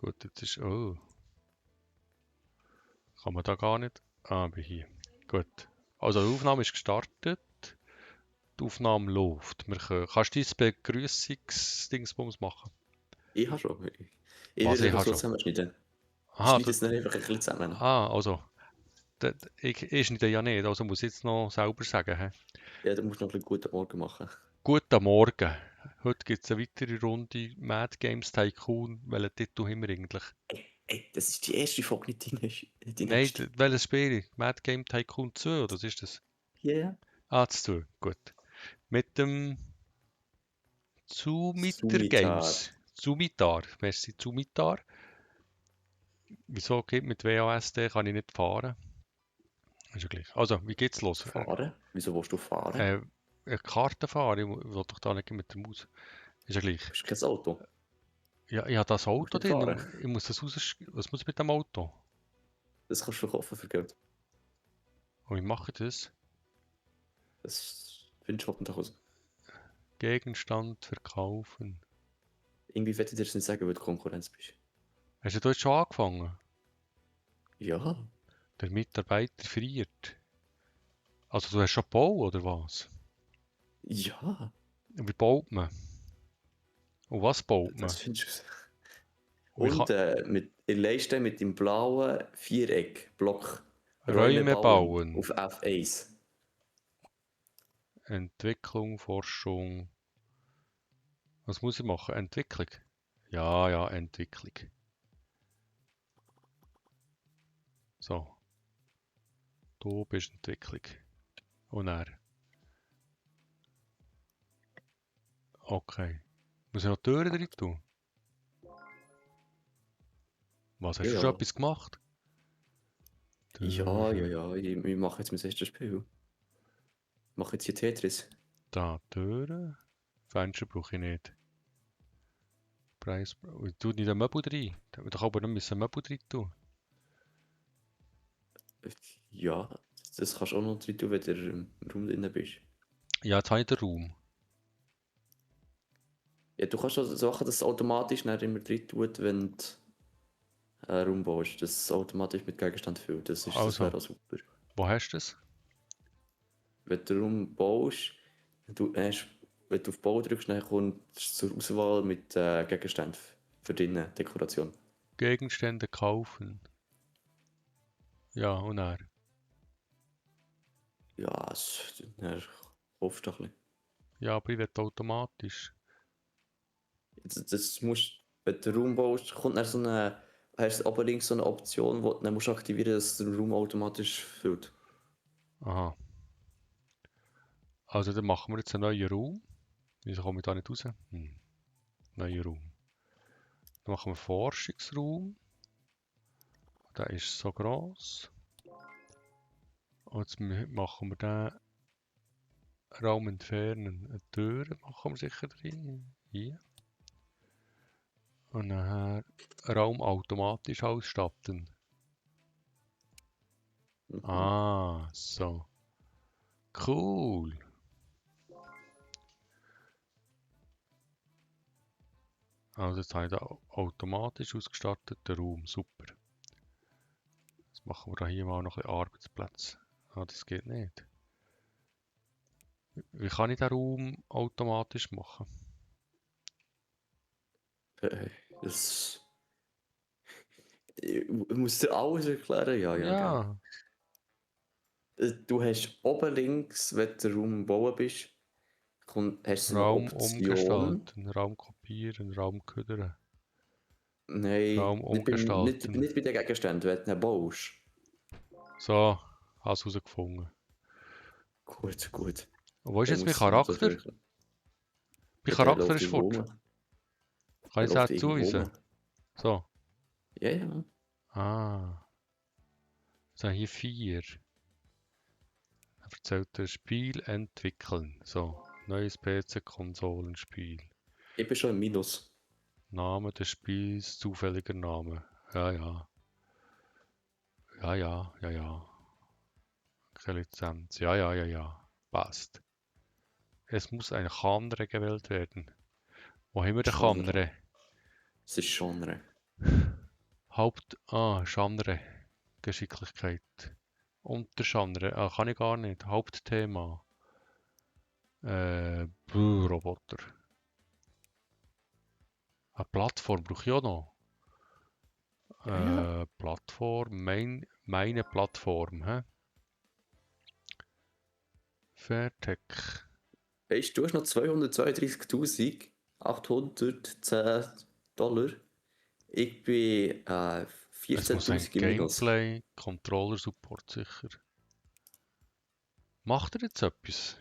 Gut, jetzt ist... Oh, kann man da gar nicht... Ah, bin hier. Gut. Also die Aufnahme ist gestartet. Die Aufnahme läuft. Kannst du dein Begrüßungsdingsbums machen? Ich habe schon. Ich Was, werde ich es habe so schon. zusammenschneiden. Ich Aha, schneide es dann einfach ein bisschen zusammen. also. Ich schneide ja nicht, also muss ich jetzt noch selber sagen. He? Ja, du musst noch ein bisschen guten Morgen machen. Guten Morgen. Heute gibt es eine weitere Runde Mad Games Tycoon. Welchen Titel haben wir eigentlich? Ey, das ist die erste Folge, nicht die Nein, nächste. welches Spiel? Mad Game Tycoon 2, oder was ist das? Ja, yeah. Ah, das 2, gut. Mit dem Zumitar Sumitar. Games. Zumitar, merci, Zumitar. Wieso geht mit WASD kann ich nicht fahren? Ist ja gleich. Also, wie geht's los? Fahren? Wieso willst du fahren? Eine Karte fahren, ich will doch da nicht mit der Maus. Ist ja gleich. Du hast kein Auto. Ja, ich habe das Du musst Auto nicht drin. fahren. Ich muss das Was muss ich mit dem Auto? Das kannst du kaufen für Geld. Und wie mache ich das? Das findest du hoffentlich raus. Gegenstand verkaufen. Irgendwie werde ich dir das nicht sagen, weil du Konkurrenz bist. Hast du dort schon angefangen? Ja. Der Mitarbeiter friert. Also du hast schon gebaut, oder was? Ja. Und wie baut man? Und was baut man? Das findest du. Und wie kann Und in der Leiste mit dem blauen Viereck-Block Räume Räume bauen bauen? auf F1. Entwicklung, Forschung. Was muss ich machen? Entwicklung? Ja, ja, Entwicklung. So, du bist Entwicklung. Und er. Okay. Muss ich noch Türen drin tun? Was, hast Ja, du schon ja. etwas gemacht? Ja, ja, Türen. ja. Ich mache jetzt mein erstes Spiel. Ich mache jetzt hier Tetris. Da, Türen. Fenster brauche ich nicht. Preis. Ich tue nicht ein Möbel rein. Da doch aber nicht ein Möbel rein tun. Ja, das kannst du auch noch drin tun, wenn du im Raum drin bist. Ja, jetzt habe ich den Raum. Ja, du kannst auch Sachen, dass es automatisch nicht immer drin tut, wenn du einen Raum baust. Dass es automatisch mit Gegenstand füllt. Das Also, wäre auch super. wo hast du das? Wenn du einen Raum baust, wenn du auf Bau drückst, dann kommt es zur Auswahl mit Gegenständen für deine Dekoration. Gegenstände kaufen. Ja, und er. Ja, dann kaufst du ein bisschen. Ja, aber ich will automatisch. Das musst, wenn du den Raum baust, kommt dann so eine, hast du oben links so eine Option, wo du dann musst aktivieren, dass der Raum automatisch füllt. Aha. Also dann machen wir jetzt einen neuen Raum. Wieso komme ich da nicht raus? Neuer Raum. Dann machen wir Forschungsraum. Der ist so gross. Und jetzt machen wir den Raum entfernen. Eine Tür machen wir sicher drin. Hier. Und nachher Raum automatisch ausstatten. Mhm. Ah, so. Cool. Also jetzt habe ich da automatisch ausgestatteten Raum. Super. Jetzt machen wir da hier mal noch ein bisschen Arbeitsplätze. Ah, das geht nicht. Wie kann ich den Raum automatisch machen? Äh, Das, ich muss dir alles erklären, ja, ja, gell. Ja, Du hast oben links, wenn du den Raum am Bauen bist, hast du so eine Raum Option. umgestalten, Raum kopieren, Raum ködern, Nein, Raum nicht umgestalten. bei den Gegenständen, wenn du ihn baust. So, habe es herausgefunden. Gut, gut. Und wo ist Der jetzt mein muss es nicht so Charakter? verrechnen. Mein Ja, der Charakter läuft ist irgendwo fort. rum. Kann Der ich es läuft auch irgendwo zuweisen? rum. So. Ja, ja. Ah, es sind hier 4. Er erzählt das Spiel entwickeln. So, neues PC-Konsolenspiel. Ich bin schon im Minus. Name des Spiels, zufälliger Name. Ja, ja. Ja, ja, ja, ja. Keine Lizenz. Ja, ja, ja, ja. Passt. Es muss ein Genre gewählt werden. Wo haben wir den Genre. Genre? Es ist Genre. Genre. Geschicklichkeit. Untergenre. Kann ich gar nicht. Hauptthema. Roboter. Eine Plattform brauche ich auch noch. Ja. Plattform. Meine Plattform. Hä? Fairtech. Weißt du, du hast noch 232.810 Dollar. Ich bin Es muss ein 14.000 im Minus. Gameplay, Controller Support sicher. Macht er jetzt etwas?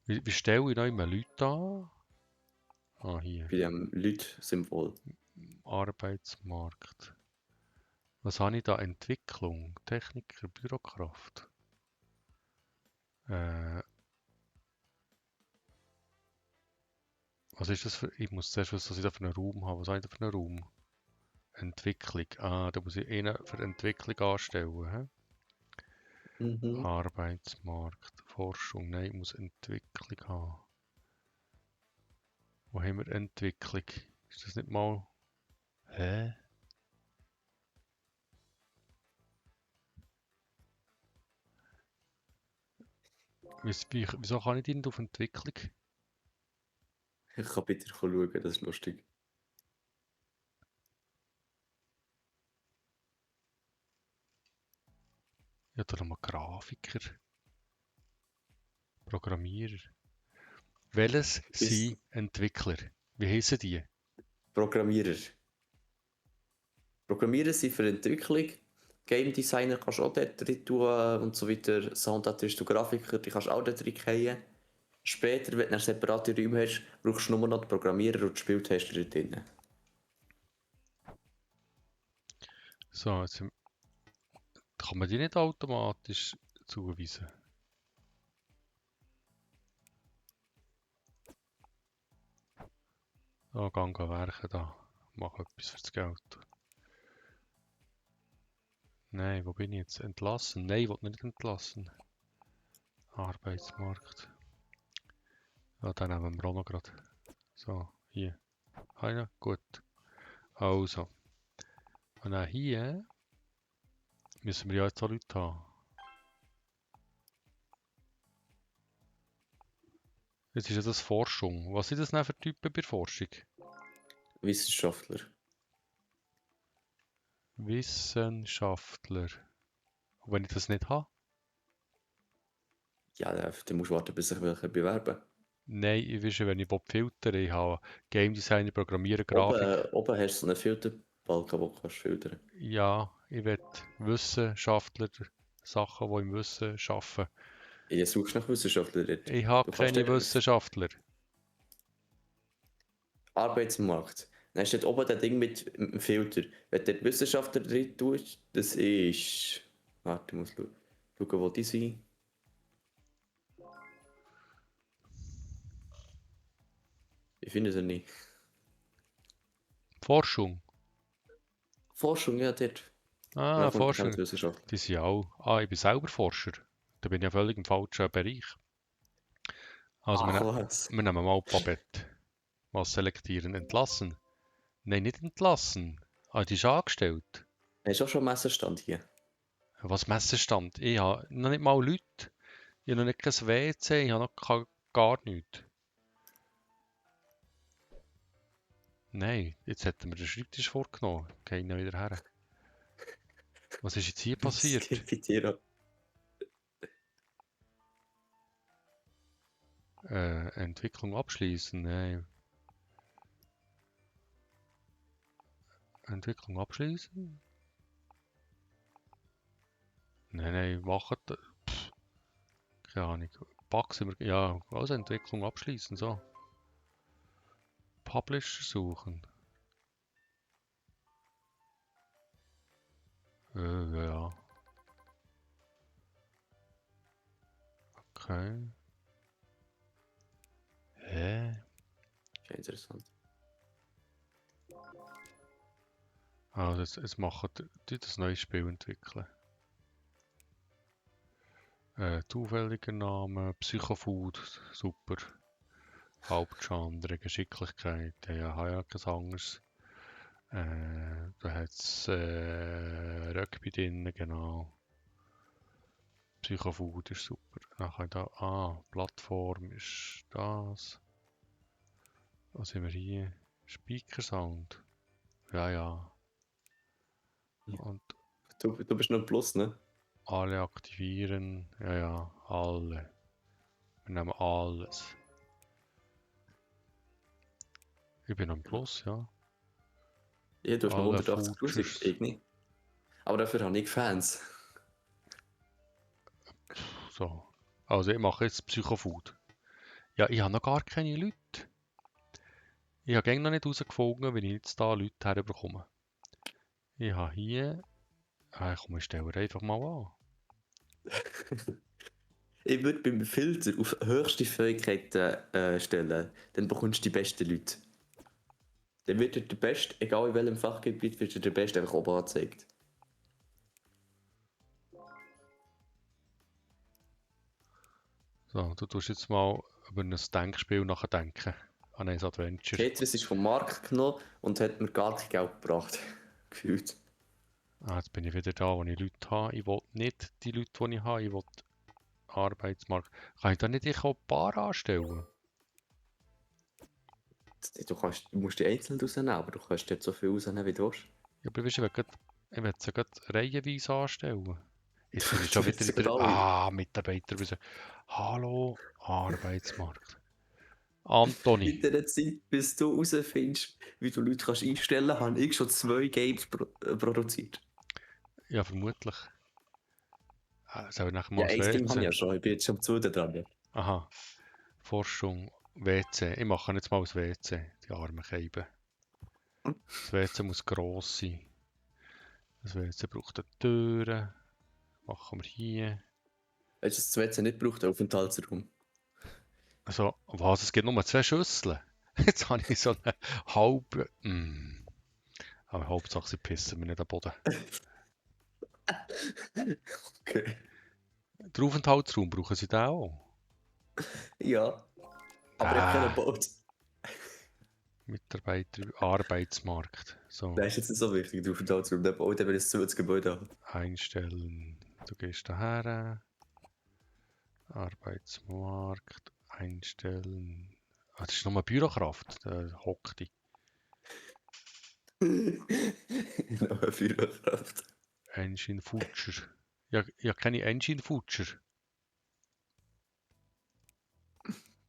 Wie stelle ich noch immer Leute an? Hier. Bei dem Leute-Symbol. Arbeitsmarkt. Was habe ich da? Entwicklung, Techniker, Bürokraft. Was ist das für... Ich muss zuerst wissen, was ich da für einen Raum habe. Was habe ich da für einen Raum? Entwicklung. Da muss ich einen für Entwicklung anstellen. He? Mhm. Arbeitsmarkt, Forschung. Nein, ich muss Entwicklung haben. Wo haben wir Entwicklung? Ist das nicht mal... Hä? Wieso kann ich die nicht auf Entwicklung? Ich kann bitte schauen, das ist lustig. Ja, da nochmal Grafiker, Programmierer. Welches Ist sind Entwickler? Wie heissen die? Programmierer. Programmierer sind für Entwicklung. Game Designer kannst du auch dort drin tun und so weiter. Soundartist und Grafiker, die kannst du auch dort drin fallen. Später, wenn du dann separate Räume hast, brauchst du nur noch die Programmierer und die Spieltester dort drin. So, jetzt kann man die nicht automatisch zuweisen. Da gehen wir werken da. Mach etwas fürs Geld. Nein, wo bin ich jetzt? Entlassen? Nein, ich will nicht entlassen. Arbeitsmarkt. Ja, dann nehmen wir auch noch gerade. So, hier. Ja, gut. Also. Und dann hier müssen wir ja jetzt auch Leute haben. Jetzt ist ja das Forschung. Was sind das denn für Typen bei Forschung? Wissenschaftler. Wissenschaftler. Und wenn ich das nicht habe? Ja, dann musst du warten, bis sich welche bewerben. Nein, ich weiß, wenn ich filtern ich habe Game Designer, Programmierer, Grafik. Oben hast du so einen Filterbalken, den du kannst filtern. Ja, ich will Wissenschaftler, Sachen, die im Wissen arbeiten. Ja, suchst nach Wissenschaftlern dort. Ich habe Du kannst keine dort Wissenschaftler. Arbeitsmarkt. Dann steht oben das Ding mit dem Filter. Wenn du dort Wissenschaftler drin tust, das ist... Warte, ich muss schauen, wo die sind. Ich finde sie nicht. Forschung. Forschung, ja, dort. Forschung. Management-Wissenschaft. Die sind auch. Ich bin selber Forscher. Da bin ich ja völlig im falschen Bereich. Also, Ach was. wir nehmen mal Babette. Was selektieren? Entlassen? Nein, nicht entlassen. Die ist angestellt. Hast du auch schon einen Messerstand hier? Was Messestand? Ich habe noch nicht mal Leute. Ich habe noch nicht kein WC. Ich habe noch gar nichts. Nein, jetzt hätten wir den Schreibtisch vorgenommen. Gehen wir wieder her. Was ist jetzt hier passiert? Das geht bei dir auch. Entwicklung abschließen? Nein. Entwicklung abschließen? Nein, machen. Keine Ahnung. Bugs sind wir. Ja, also Entwicklung abschließen. So. Publisher suchen. Ja. Okay. Hä? Ist ja interessant. Also jetzt machen die das neue Spiel entwickeln. Zufälliger Name, Psychofood, super. Hauptgenre, Geschicklichkeit, ja, habe ja kein anderes. Da hat es Rugby drin, genau. Psychofood ist super. Nachher da, Plattform ist das. Was haben wir hier? Speaker Sound. Ja. Und Du bist noch ein Plus, ne? alle aktivieren. Ja, alle. Wir nehmen alles. Ich bin am Plus, ja. Ja, du hast noch Alle 180'000, Features. ich nicht. Aber dafür habe ich Fans. So. Also ich mache jetzt Psychofood. Ja, ich habe noch gar keine Leute. Ich habe noch nicht herausgefunden, wie ich jetzt da Leute herbekomme. Ich habe hier... komm, ich stelle einfach mal an. Ich würde beim Filter auf höchste Fähigkeiten stellen, dann bekommst du die besten Leute. Dann wird dir der Beste, egal in welchem Fachgebiet, wird dir der Beste einfach oben angezeigt. So, du tust jetzt mal über ein Denkspiel nachdenken. An ein Adventure. Tetris ist vom Markt genommen und hat mir gar kein Geld gebracht. Gefühlt. Jetzt bin ich wieder da, wo ich Leute habe. Ich will nicht die Leute, die ich habe. Ich will Arbeitsmarkt. Kann ich da nicht ich auch ein paar anstellen? Du musst die einzeln rausnehmen, aber du kannst dort so viel rausnehmen, wie du willst. Ja, aber weißt du, ich will sie gerade reihenweise anstellen. Jetzt bin ich Du schon wieder willst in sogar der... alle. Mitarbeiter. Hallo, Arbeitsmarkt. Antoni. In der Zeit, bis du herausfindest, wie du Leute kannst einstellen kannst, habe ich schon 2 Games produziert. Ja, vermutlich. Soll ich nachher mal Ja, das ein Game habe ich WC? ja schon, ich bin jetzt schon am 2. dran. Ja. Aha, Forschung, WC. Ich mache jetzt mal das WC, die armen Scheiben. Das WC muss gross sein. Das WC braucht eine Tür. Machen wir hier. Weißt du, das WC nicht braucht, der Aufenthaltsraum. Also, was? Es gibt nur 2 Schüsseln. Jetzt habe ich so eine halbe. Aber Hauptsache, sie pissen mir nicht am Boden. Okay. Der Aufenthaltsraum brauchen sie da auch. Ja, aber ich habe keinen Boot. Mitarbeiter, Arbeitsmarkt. So, Das ist jetzt nicht so wichtig, der Aufenthaltsraum. Der Boot, der will ein zweites Gebäude haben. einstellen. Du gehst daher. Arbeitsmarkt, einstellen. Das ist nochmal Bürokraft. Der hockt die. Noch eine Führerkraft. Engine Future. Ja, keine Engine Future.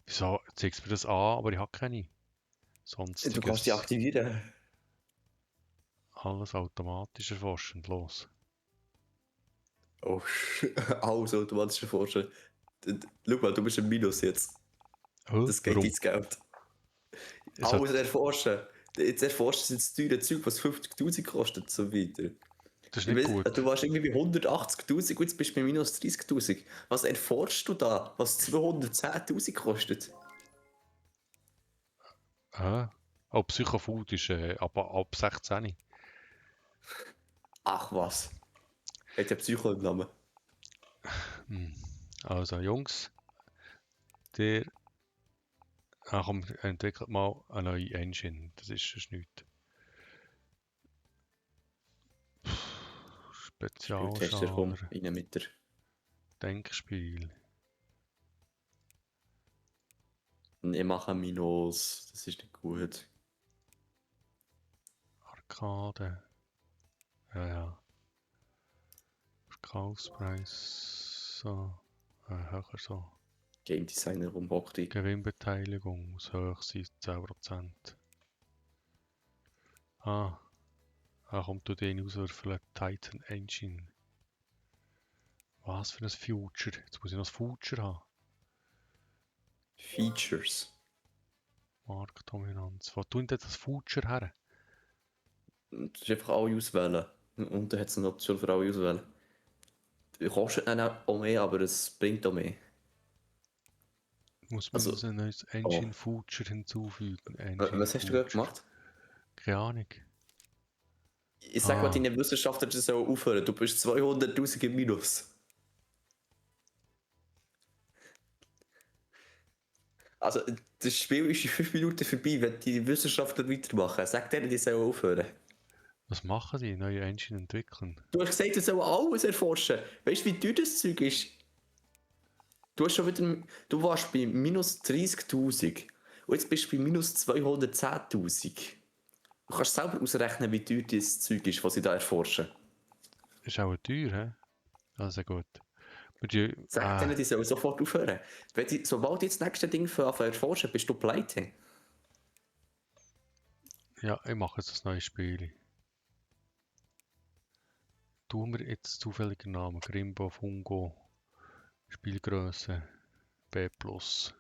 Wieso zeigst du mir das an, aber ich habe keine. Du kannst die Sonstiges. aktivieren. Alles automatisch erforschen. Los. Oh, alles automatisch erforschen. Schau mal, du bist im Minus jetzt. Das geht Warum? ins Geld. Es hat, Alles erforschen. Jetzt erforschen sie das teure Zeug, was 50'000 kostet und so weiter. das ist Ich nicht weiss, gut. du warst irgendwie bei 180'000 und jetzt bist du bei minus 30'000. Was erforschst du da, was 210'000 kostet? Oh, Psychofood ist ab 16. Ach was. Hat der Psycho im Namen. Also, Jungs, der komm, entwickelt mal eine neue Engine. Das ist nichts. Spieltester, komm, Spezialgenre. rein mit der. Denkspiel. Ich mache ein Minus, das ist nicht gut. Arcade. Ja. Verkaufspreis. So. Höher so. Game Designer rumhockt die. Gewinnbeteiligung muss hoch sein, 10%. Kommt du den auswürfeln. Titan Engine. Was für ein Future? Jetzt muss ich noch das Future haben. Features. Marktdominanz. Wo tun denn das Future her? Das ist einfach alle auswählen. Und dann hat es eine Option für alle auswählen. Kostet dann auch mehr, aber es bringt auch mehr. Muss man Also, ein neues Engine Future hinzufügen? Engine was hast du gerade gemacht? Keine Ahnung. Ich sag mal, deine Wissenschaftler sollen aufhören. Du bist 200'000 im Minus. Also, das Spiel ist in 5 Minuten vorbei, wenn die Wissenschaftler weitermachen. Sag denen, die sollen aufhören. Was machen die? Neue Engine entwickeln? Du hast gesagt, du sollst alles erforschen. Weißt du, wie teuer das Zeug ist? Du hast schon wieder, du warst bei minus 30.000 und jetzt bist du bei minus 210.000. Du kannst selber ausrechnen, wie teuer das Zeug ist, was sie da erforschen. Ist auch teuer, hä? Also gut. Aber die, Sag denen, die sollen sofort aufhören. Sobald die das nächste Ding für erforschen, bist du pleite. ja, ich mache jetzt ein neues Spiel. Tun wir jetzt zufälligen Namen. Grimbo, Fungo, Spielgröße, B+,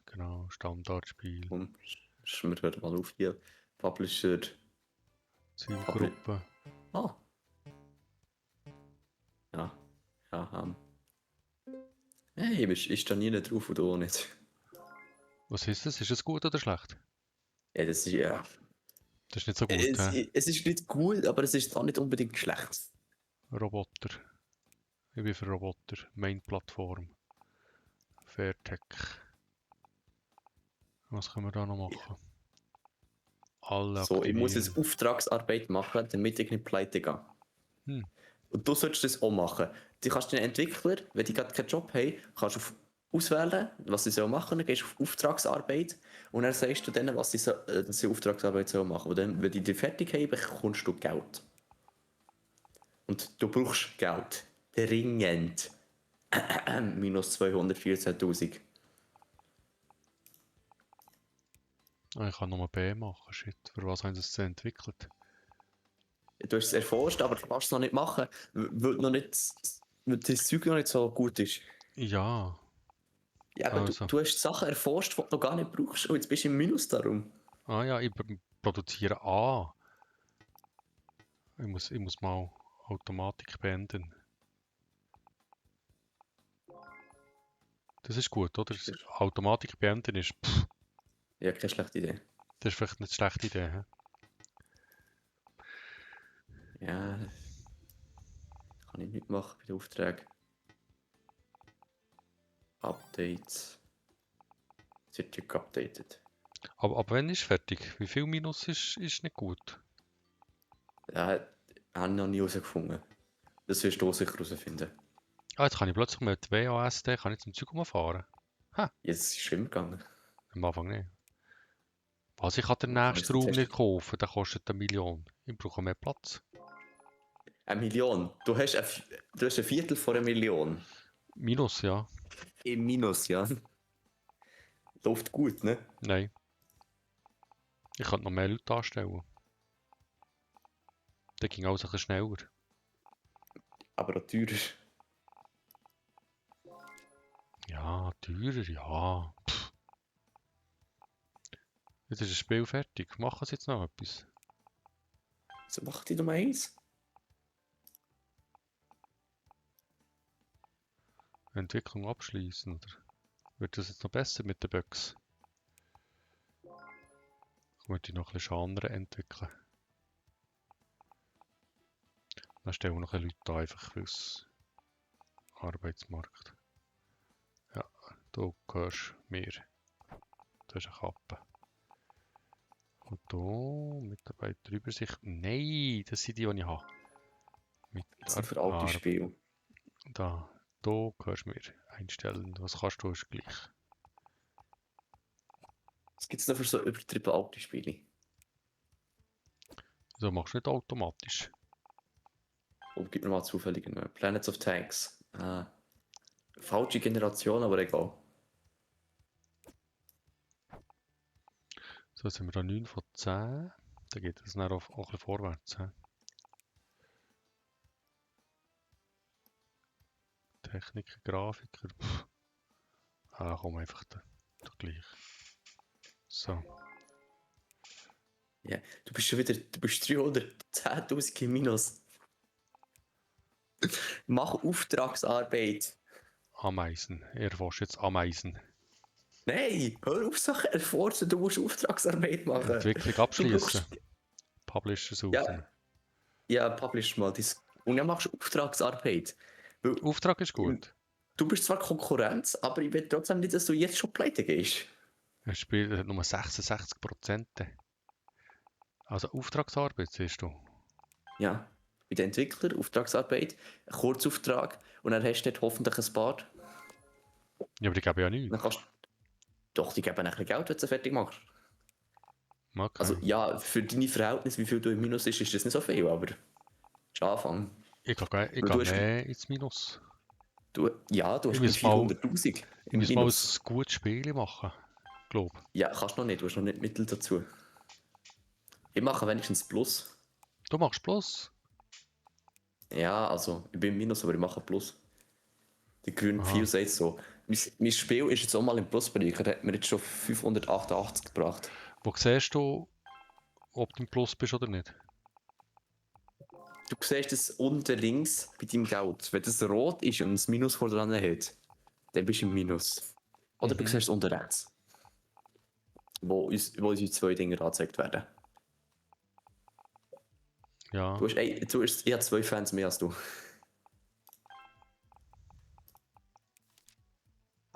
genau, Standardspiel, Komm, schreiben wir mal auf hier. Publisher. Zielgruppe. Ah. Ja. Ja, hey, ist da nie drauf oder auch nicht? Was ist das? Ist es gut oder schlecht? Ja, das ist ja. Das ist nicht so gut, hä? Es ist nicht gut, aber es ist auch nicht unbedingt schlecht. Roboter. Ich bin für Roboter. Main-Plattform. Fairtech. Was können wir da noch machen? Alle So, ich muss aktivieren. jetzt Auftragsarbeit machen, damit ich nicht pleite gehe. Hm. Und du solltest das auch machen. Du kannst den Entwickler, wenn die gerade keinen Job haben, kannst du auswählen, was sie machen sollen. Dann gehst du auf Auftragsarbeit und dann sagst du denen, was dass sie Auftragsarbeit machen sollen. Und dann, wenn die fertig haben, bekommst du Geld. Und du brauchst Geld. Dringend. Minus 214.000. Ah, ich kann nochmal B machen. Shit. Für was haben sie es entwickelt? Du hast es erforscht, aber du kannst es noch nicht machen, weil das Zeug noch nicht so gut ist. Ja. Ja, aber Also. du hast Sachen erforscht, die du noch gar nicht brauchst und jetzt bist du im Minus darum. Ah ja, ich produziere A. Ich muss mal Automatik beenden. Das ist gut, oder? Automatik beenden ist. Pff, Ja, keine schlechte Idee. das ist vielleicht nicht eine schlechte Idee. He? Ja, kann ich nicht machen bei den Aufträgen. Updates. Es wird ja geupdatet. Aber ab wann ist fertig? Wie viel Minus ist nicht gut? Ja, habe ich noch nie herausgefunden. Das wirst du sicher herausfinden. Ah, jetzt kann ich plötzlich mit WASD kann ich zum Zug fahren. Jetzt ist es schlimm gegangen. Am Anfang nicht. Was, ich kann den Man kann jetzt nächsten Raum testen. nicht kaufen, der kostet 1 Million. Ich brauche mehr Platz. 1 Million. Du hast ein Viertel von 1 Million. Minus, ja. Im Minus, ja. Läuft gut, ne? Nein. Ich könnte noch mehr Leute anstellen. Dann ging alles ein bisschen schneller. Aber auch teurer. Ja, teurer, ja. Pff. Jetzt ist das Spiel fertig. Machen sie jetzt noch etwas? So, mach die Nummer 1. Entwicklung abschließen, oder? Wird das jetzt noch besser mit den Bugs? Ich möchte noch ein bisschen andere entwickeln. Dann stellen wir noch ein Leute an, einfach fürs Arbeitsmarkt. Ja, du gehörst mir. Du hast eine Kappe. Und hier, Mitarbeiterübersicht. Nein, das sind die, die ich habe. Das sind für alte Spiele. Da, du gehörst mir. Einstellen, was kannst du, ist gleich. Was gibt es noch für so übertrieben alte Spiele? So machst du nicht automatisch. Oh, gib mir mal zufällig einen. Planets of Tanks. Falsche Generation, aber egal. So, jetzt sind wir da 9 von 10. Dann geht es dann auch ein bisschen vorwärts. He? Techniker, Grafiker. Pff. Ah, komm einfach da gleich. So. Ja, du bist 310.000 im Minus. Mach Auftragsarbeit. Ameisen. Ich erforsche jetzt Ameisen. Nein, hör auf Sachen erforschen, du musst Auftragsarbeit machen. Entwicklung abschließen. Publisher suchen. Ja, publish mal. Und dann machst du Auftragsarbeit. Weil Auftrag ist gut. Du bist zwar Konkurrenz, aber ich will trotzdem nicht, dass du jetzt schon pleite gehst. Das Spiel hat nur 66%. Also Auftragsarbeit, siehst du. Ja, bei den Entwicklern, Auftragsarbeit, ein Kurzauftrag und dann hast du dort hoffentlich ein paar. Ja, aber die geben ja nichts. Dann kannst doch, die geben ein bisschen Geld, wenn du sie fertig machst. Okay. Also ja, für deine Verhältnisse, wie viel du im Minus ist das nicht so viel, aber das ist ein Anfang. Ich Weil gehe mehr ins Minus. Du Ich hast bei muss mal, 400'000 ich im muss mal Minus. ein gutes Spiel machen. Glaube. Ja, kannst du noch nicht, du hast noch nicht Mittel dazu. Ich mache wenigstens Plus. Du machst Plus. Ja, also, ich bin im Minus, aber ich mache Plus. Der grüne Aha. Pfeil sagt so. Mein Spiel ist jetzt auch mal im Plusbereich. Er hat mir jetzt schon 588 gebracht. Wo siehst du, ob du im Plus bist oder nicht? Du siehst es unten links bei deinem Geld. Wenn das rot ist und das Minus vor dran hat, dann bist du im Minus. Oder du siehst es unten rechts. Wo uns die zwei Dinge angezeigt werden. Ja. Ich habe 2 Fans mehr als du.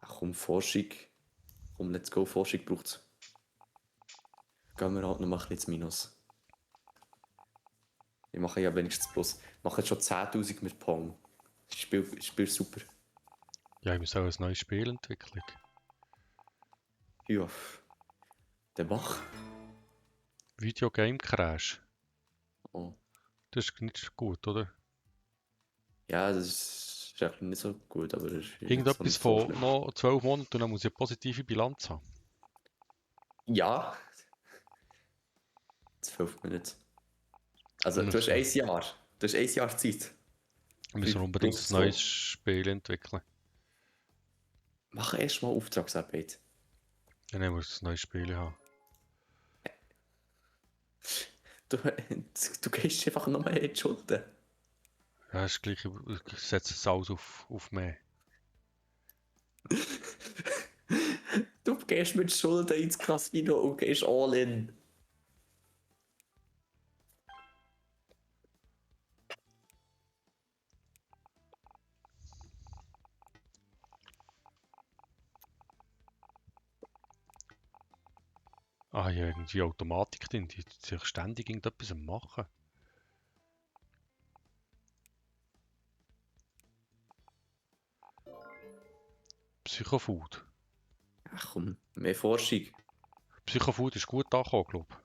Ach komm, Forschung. Komm, let's go, Forschung braucht es. Gehen wir halt noch mal ein bisschen ins Minus. Ich mache ja wenigstens Plus. Ich mache jetzt schon 10'000 mit Pong. Das Spiel ist super. Ja, ich muss auch ein neues Spiel entwickeln. Ja. Der mach. Videogame Crash. Oh. Das ist nicht gut, oder? Ja, das ist eigentlich nicht so gut, aber das ist jetzt auch Irgendetwas nicht so von schlimm. noch 12 Monaten und dann muss ich eine positive Bilanz haben. Ja. 12 Minuten. Also, Wir du hast müssen, ein Jahr. Du hast ein Jahr Zeit. wir müssen unbedingt ein neues Spiel entwickeln. Mach erst mal Auftragsarbeit. Ja, dann muss ich ein neues Spiel haben. Du gehst einfach noch mehr in die Schulden. Ja, ist gleich, ich setze es alles auf mehr. Du gehst mit Schulden ins Casino und gehst all in. Ah, ja, irgendwie Automatik drin, die sich ständig irgendetwas am machen. Psychofood. Ach komm, mehr Forschung. Psychofood ist gut angekommen, glaube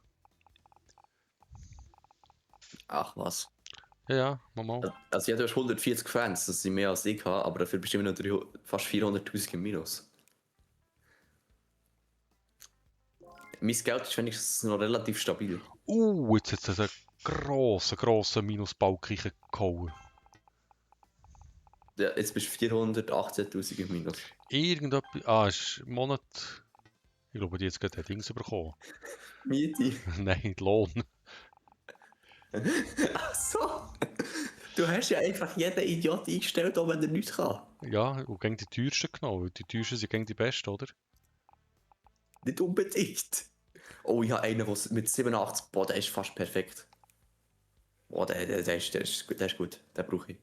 Ach was. ich. Ja, ja, mal. Also ja, du hast 140 Fans, das sind mehr als ich habe, aber dafür bist du immer noch fast 400'000 im Minus. Mein Geld ist wenigstens noch relativ stabil. Jetzt hat es einen grossen Minusbalken gehauen. Ja, jetzt bist du 418'000 im Minus. Irgendetwas. Ist Monat. Ich glaube, die jetzt gerade ein Dings bekommen. Miete. Nein, Lohn. Ach so. Du hast ja einfach jeden Idiot eingestellt, auch wenn er nichts kann. Ja, und gegen die teuersten genommen. Weil die teuersten sind gegen die besten, oder? Nicht unbedingt. Oh, ich habe einen, der mit 87, boah, der ist fast perfekt. Boah, der ist gut. Den brauche ich.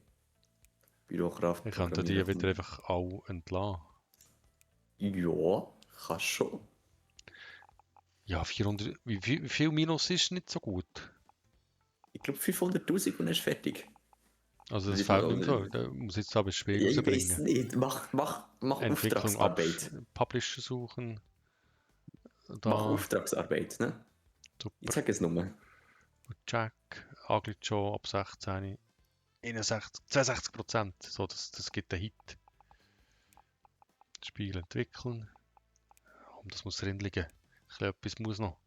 Bürokraft, Ich könnte die wieder einfach alle entlassen. Ja, kannst schon. Ja, 400. Wie viel Minus ist nicht so gut? Ich glaube 500'000 und dann ist fertig. Also, das Ich fehlt nicht so. Da muss jetzt aber ein Spiel weiß rausbringen. nicht. Mach Entwicklung Auftragsarbeit. Publisher suchen. Mach Da, Auftragsarbeit, ne? Ich super. sage es nur. Jack, Aglit schon ab 16. 61, 62%. So, das gibt einen Hit. Spiel entwickeln. Das muss drin liegen. Etwas muss noch.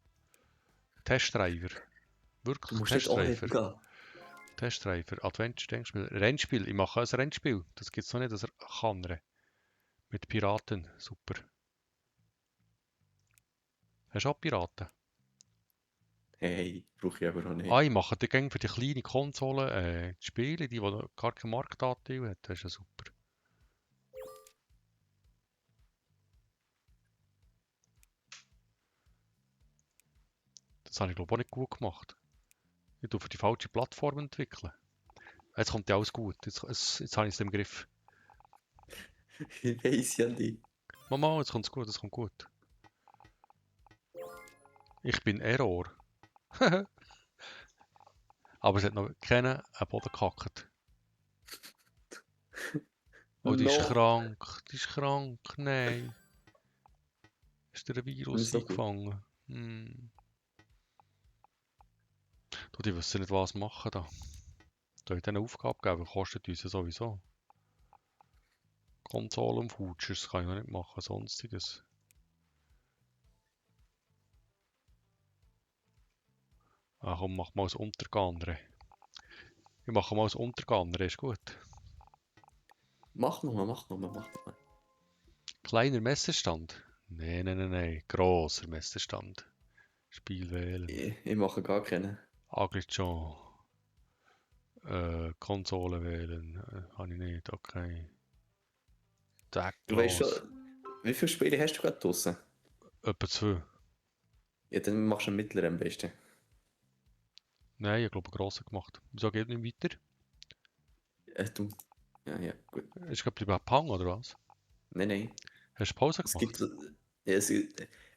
Testdriver. Du Wirklich musst nicht alle Testdriver. gehen. Testdriver. Adventure-Denkspiel. Rennspiel. Ich mache ein Rennspiel. Das gibt es noch nicht, das kann er. Mit Piraten. Super. Hast du auch Piraten? Hey, brauche ich aber auch nicht. Ah, ich mache die Gang für die kleinen Konsolen die Spiele, die noch gar keinen Marktanteil hat. Das ist ja super. Das habe ich glaube ich auch nicht gut gemacht. Ich tue für die falsche Plattform entwickeln. Jetzt kommt ja alles gut. Jetzt habe ich es im Griff. Ich weiß ja nicht. Mama, jetzt kommt es gut, es kommt gut. Ich bin Error. Aber es hat noch keinen am Boden gehackt. Oh, die ist No. krank. Die ist krank. Nein. Ist der ein Virus Nicht so gut. eingefangen? Du, die wissen nicht, was machen da. Da habe ich denen eine Aufgabe gegeben, kostet uns ja sowieso. Konsolen-Vouchers kann ich noch nicht machen, sonstiges. Ah, komm, mach mal das Untergandere. Ich mache mal das Untergandere, ist gut. Mach nochmal. Kleiner Messestand? Nein. Grosser Messestand. Spiel wählen. Ich mache gar keinen. Agrichon. Konsole wählen. Habe ich nicht, okay. Du weißt schon, Decklos. wie viele Spiele hast du gerade draussen? Etwa 2. Ja, dann machst du einen mittleren am besten. Nein, ich glaube, einen grossen gemacht. Wieso geht nicht weiter? Du. Ja, gut. Ist glaube ich Pang oder was? Nein. Hast du Pause Es gemacht? gibt. Ja,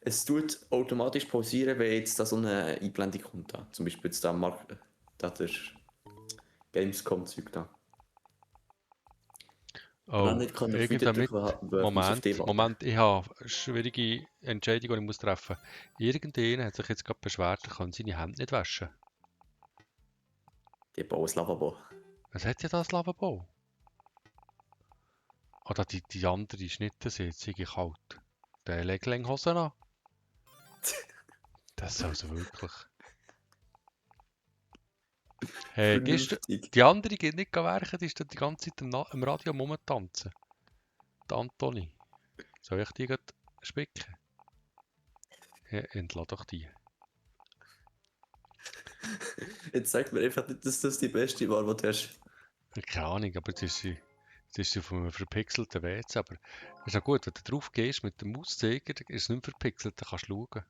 es tut automatisch pausieren, wenn jetzt da so eine Einblendung kommt. Da. Zum Beispiel jetzt da, da der Gamescom-Zeug da. Und dann Oh, nicht können auf irgendein Weiterdrücken, weil ich muss auf die warten. Moment, ich habe eine schwierige Entscheidung, die ich muss treffen muss. Irgendjemand hat sich jetzt gerade beschwert, er kann seine Hände nicht waschen. Die bauen ein Lavabo. Was hat ja das Lavabo? Oder die andere Schnitte sind jetzt irgendwie kalt. Der legt Hosen an. Das ist also wirklich... Hey, Vernünftig. die andere geht nicht werken, die ist da die ganze Zeit im Radio rumtanzen. Die Antoni. Soll ich die gerade spicken? Ja, entlade doch die. Jetzt sagt mir einfach nicht, dass das die beste war, die du hast. Keine Ahnung, aber jetzt ist sie auf einem verpixelten WC. Aber ist auch gut, wenn du drauf gehst mit dem Mauszeiger, dann ist es nicht mehr verpixelt, dann kannst du schauen.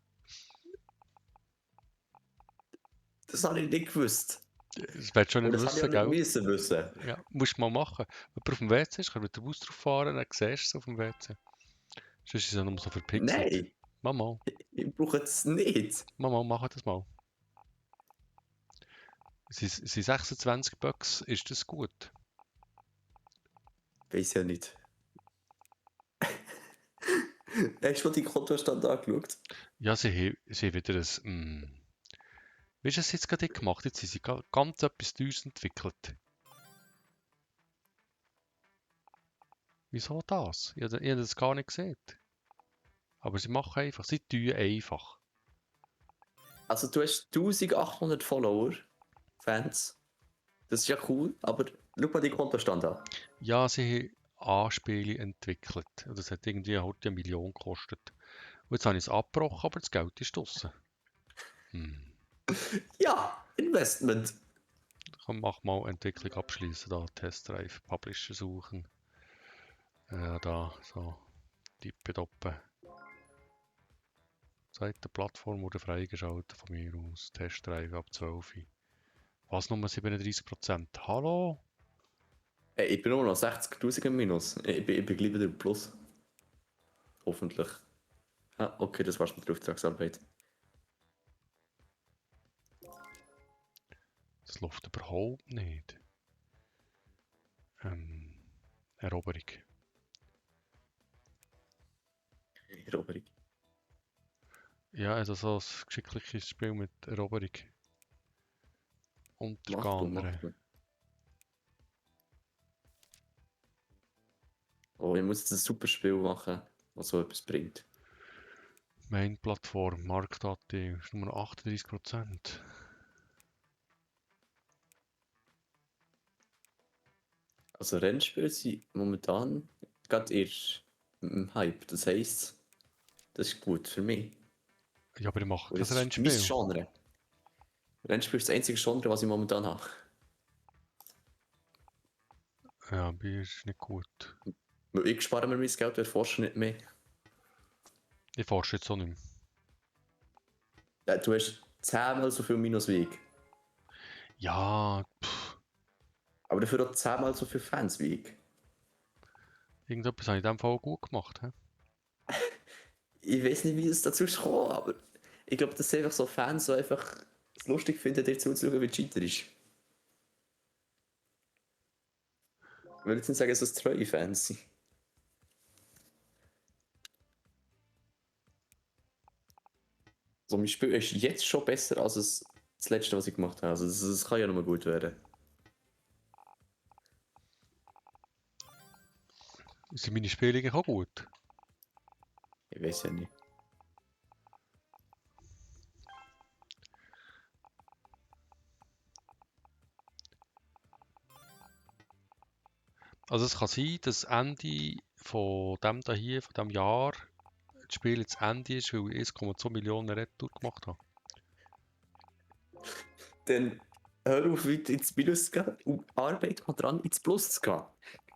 Das habe ich nicht gewusst. Das willst du schon Und nicht das habe ich wissen, auch nicht gell? müssen wissen. Ja, musst du mal machen. Wenn du auf dem WC ist, kannst du mit der Maus drauf fahren, dann siehst du es auf dem WC. Sonst ist es ja nur so verpixelt. Nein, Mama, ich brauche es nicht. mach das mal. Es sind 26 Bucks, ist das gut? Weiß ja nicht. Hast du mal die Kontostand angeschaut? Ja, sie haben wieder ein... Weißt du, was sie jetzt gerade gemacht? Jetzt haben sie ganz etwas Teures entwickelt. Wieso das? Ich habe das gar nicht gesehen. Aber sie machen einfach, sie tun einfach. Also du hast 1800 Follower, Fans. Das ist ja cool, aber schau mal die Kontostand an. Ja, sie haben Anspiele entwickelt. Und das hat irgendwie halt 1 Million gekostet. Und jetzt habe ich es abgebrochen, aber das Geld ist draussen. Ja, Investment. Komm, mach mal Entwicklung abschließen, da Testdrive, Publisher suchen. Da, so, tippen. Seit der Plattform wurde freigeschaltet von mir aus. Testdrive ab 12. Was, nur 37%? Hallo? Ich bin nur noch 60.000 im Minus. Ich bin gleich wieder im Plus. Hoffentlich. Ah, okay, das war's mit der Auftragsarbeit. Das läuft überhaupt nicht. Eroberung. Eroberung. Ja, also so ein geschickliches Spiel mit Eroberung. Und der Mach andere. du. Oh, ich muss jetzt ein super Spiel machen, was so etwas bringt. Main-Plattform, Marktanteil ist nur noch 38%. Also Rennspiele sind momentan gerade eher im Hype. Das heisst, das ist gut für mich. Ja, aber ich mache Und kein das ist mein Rennspiel. Genre. Rennspiel ist das einzige Genre, was ich momentan habe. Ja, Bier ist nicht gut. Weil ich spare mir mein Geld, wir forschen nicht mehr. Ich forsche jetzt auch nicht mehr. Ja, du hast 10-mal so viel Minus wie ich. Ja, Aber dafür auch 10-mal so viele Fans wie ich. irgendetwas habe ich in dem Fall gut gemacht. He? Ich weiß nicht, wie es dazu ist gekommen, aber ich glaube, das sind einfach so Fans, die einfach es lustig finden, dir zuzuschauen, wie Cheater ist. Ich will jetzt nicht sagen, dass es treue Fans sind. So, mein Spiel ist jetzt schon besser als das letzte, was ich gemacht habe. Also, das kann ja nur gut werden. Sind meine Spiele eigentlich auch gut? Ich weiß ja nicht. Also es kann sein, dass Ende von dem da hier, von dem Jahr, das Spiel jetzt Ende ist, weil ich 1,2 Millionen Retour gemacht habe. Dann hör auf, weiter ins Minus zu gehen und Arbeit mal dran, ins Plus zu gehen.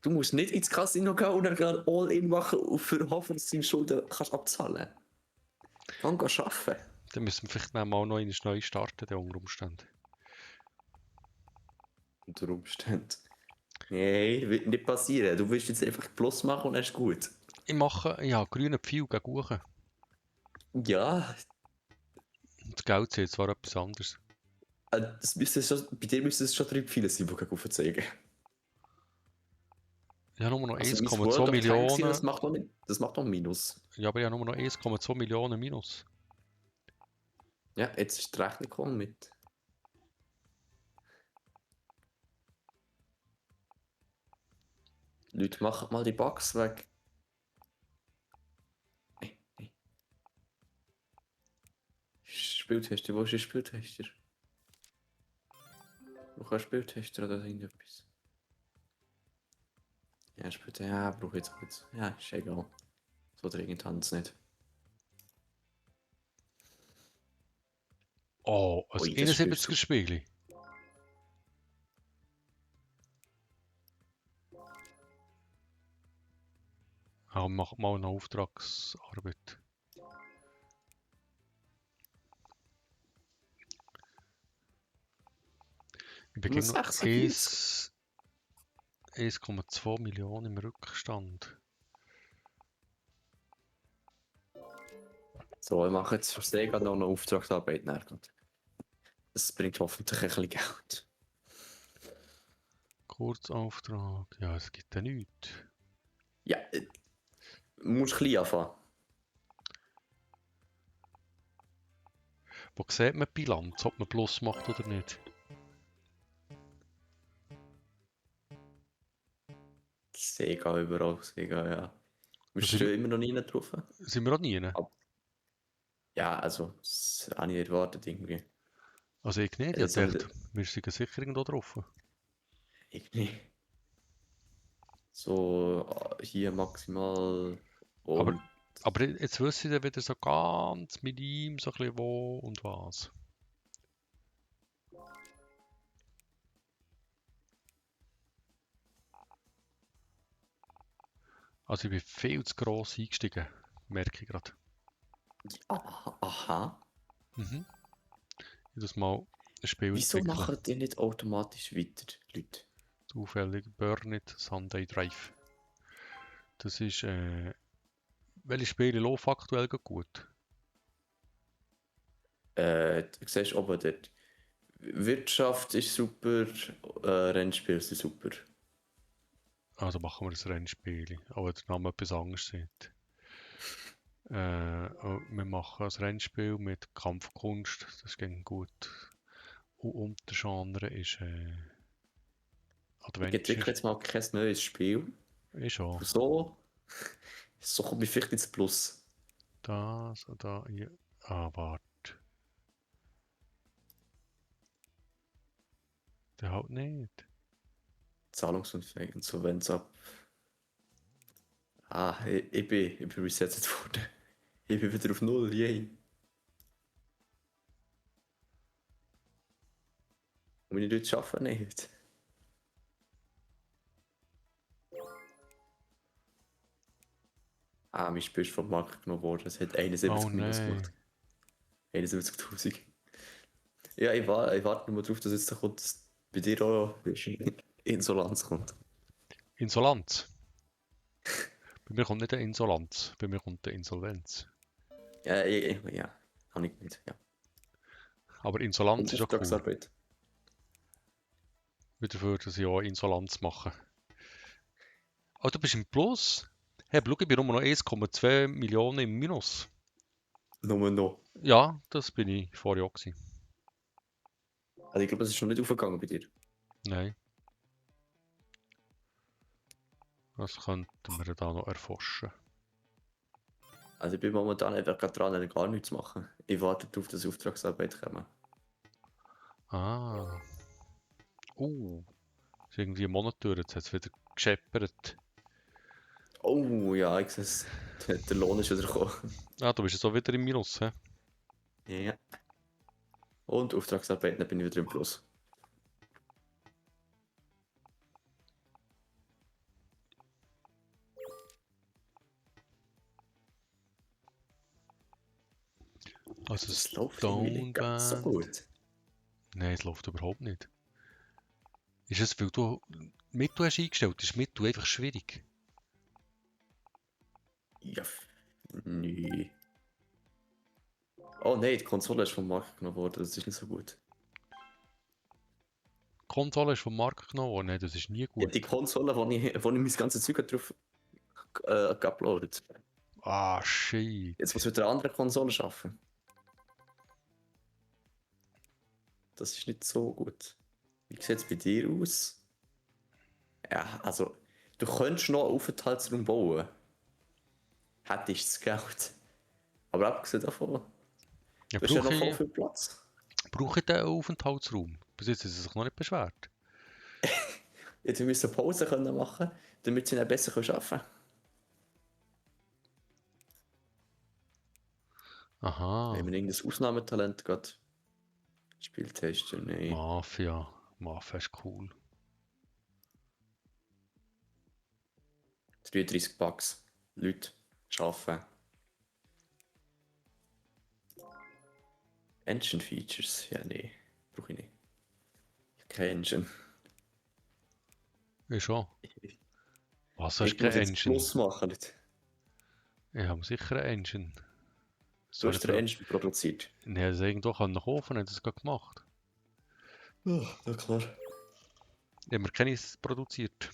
Du musst nicht ins Casino gehen und dann All-In machen und für hoffen, dass du deine Schulden kannst abzahlen. Fang an arbeiten. Dann müssen wir vielleicht mal noch einmal neu starten, der unter Umständen. Unter Umständen. Nein, wird nicht passieren. Du willst jetzt einfach Plus machen und dann ist gut. Ich habe grüne Pfeil gegen Uchen. Ja, Das Geld zählt zwar etwas anderes. bei dir müsste es schon 3 viele sein, die gegen zeigen. Ich habe nur noch Also, mein 1,2 World of Tanks, Millionen. das macht noch nicht, das macht noch ein Minus. Ja, aber ich habe nur noch 1,2 Millionen Minus. Ja, jetzt ist die Rechnung gekommen mit. Leute, machen mal die Bugs weg. Hey, hey. Spieltester, wo ist der Spieltester? Wo kann Spieltester oder irgendetwas? Ja, Spieltester, ja, brauche ich jetzt kurz. Ja, ist egal. So dringend haben sie nicht. Oh, ein Ui, das Spiel ist 71er Spiel. Ja, mach mal eine Auftragsarbeit. Ich bin Nur gegen noch 46. 1,2 Millionen im Rückstand. So, ich mache jetzt für Sega noch eine Auftragsarbeit nachher. Das bringt hoffentlich ein bisschen Geld. Kurzauftrag. Ja, es gibt ja nichts. Ja, musst klein anfangen. Wo sieht man die Bilanz, ob man Plus macht oder nicht? Sega überall, Sega, ja. Bist Also, du immer noch nie drauf? sind wir auch nie? Ja, also, das habe ich nicht erwartet irgendwie. Also ich nicht, ich dachte, wir sind sicher irgendwo drauf. Irgendwie. So, hier maximal. Aber, Und aber jetzt wüsste ich dann wieder so ganz minim, so ein bisschen wo und was. Also ich bin viel zu gross eingestiegen, merke ich gerade. aha. Mhm. Ich muss mal ein Spiel Wieso entwickeln. machen die nicht automatisch weiter, Leute? Zufällig Burnit Sunday Drive. Das ist, welche Spiele laufen aktuell gut? Du siehst oben dort. Wirtschaft ist super, Rennspiel ist super. Also machen wir ein Rennspiel, aber der Name etwas anderes sieht. Wir machen ein Rennspiel mit Kampfkunst, das geht gut. Und Untergenre ist Ich Adventure. entwickle jetzt mal kein neues Spiel. Ist auch. So komme ich vielleicht ins Plus. Das, da, hier. Ah, warte. Der halt nicht. Zahlungsunfähig, Insolvenz ab. Ich bin resettet worden. Ich bin wieder auf Null, yay. Und meine Leute arbeiten nicht. Mein Spiel ist vom Markt genommen worden. Es hat 71 Oh Minus nein. gemacht. 71.000. Ja, ich warte nur darauf, dass jetzt da kommt, dass bei dir auch Insolanz kommt. Insolanz. Bei mir kommt nicht eine Insolanz, bei mir kommt eine Insolvenz. Ja, habe ich nicht. Ja. Aber Insolanz ist auch cool. Auftragsarbeit. Wieder für das Jahr Insolanz machen. Oh, du bist im Plus? Hey, aber schau, ich bin nur noch 1,2 Millionen im Minus. Nur noch. Ja, das bin ich vorher auch gewesen. Also ich glaube, es ist schon nicht aufgegangen bei dir. Nein. Das könnten wir da noch erforschen. Also ich bin momentan einfach gerade dran, gar nichts zu machen. Ich warte darauf, dass Auftragsarbeit kommen. Ah. Ist irgendwie ein Monat durch, jetzt hat es wieder gescheppert. Oh ja, ich sehe es. Der Lohn ist wieder gekommen. Ah, du bist jetzt auch wieder im Minus, hä? Ja. Und Auftragsarbeit, dann bin ich wieder im Plus. Also Das läuft irgendwie nicht ganz so Stoneband. gut. Nein, es läuft überhaupt nicht. Ist es, weil du Mittel hast eingestellt? Ist Mittel einfach schwierig? Ja, nee. Oh nein, die Konsole ist vom Markt genommen worden, das ist nicht so gut. Die Konsole ist vom Markt genommen worden. Nein, das ist nie Ja, gut. die Konsole, wo ich mein ganzes Zeug drauf geuploadet. Ah, shit. Jetzt muss ich mit einer anderen Konsole arbeiten. Das ist nicht so gut. Wie sieht es bei dir aus? Ja, also, du könntest noch einen Aufenthaltsraum bauen. Hättest das Geld. Aber abgesehen davon, Ja, du hast ja noch voll viel Platz. brauche ich den Aufenthaltsraum? Bis jetzt hat sie sich noch nicht beschwert. Jetzt wir müssen Pause können machen, damit sie dann besser arbeiten können. Aha. Wenn wir irgendein Ausnahmetalent gerade Spieltesten, nein. Mafia. Mafia ist cool. 33 Bucks. Leute arbeiten. Engine Features, ja nee, brauche ich nicht. Ich habe kein Engine. Ich schon. Was, hast Ich du muss kein jetzt Engine? Plus machen. Nicht? Ich habe sicher ein Engine. Du So hast den Engine produziert. Nein, das irgendwo kann nach oben, hat das gerade gemacht. Ja klar. Ich habe mir keines produziert.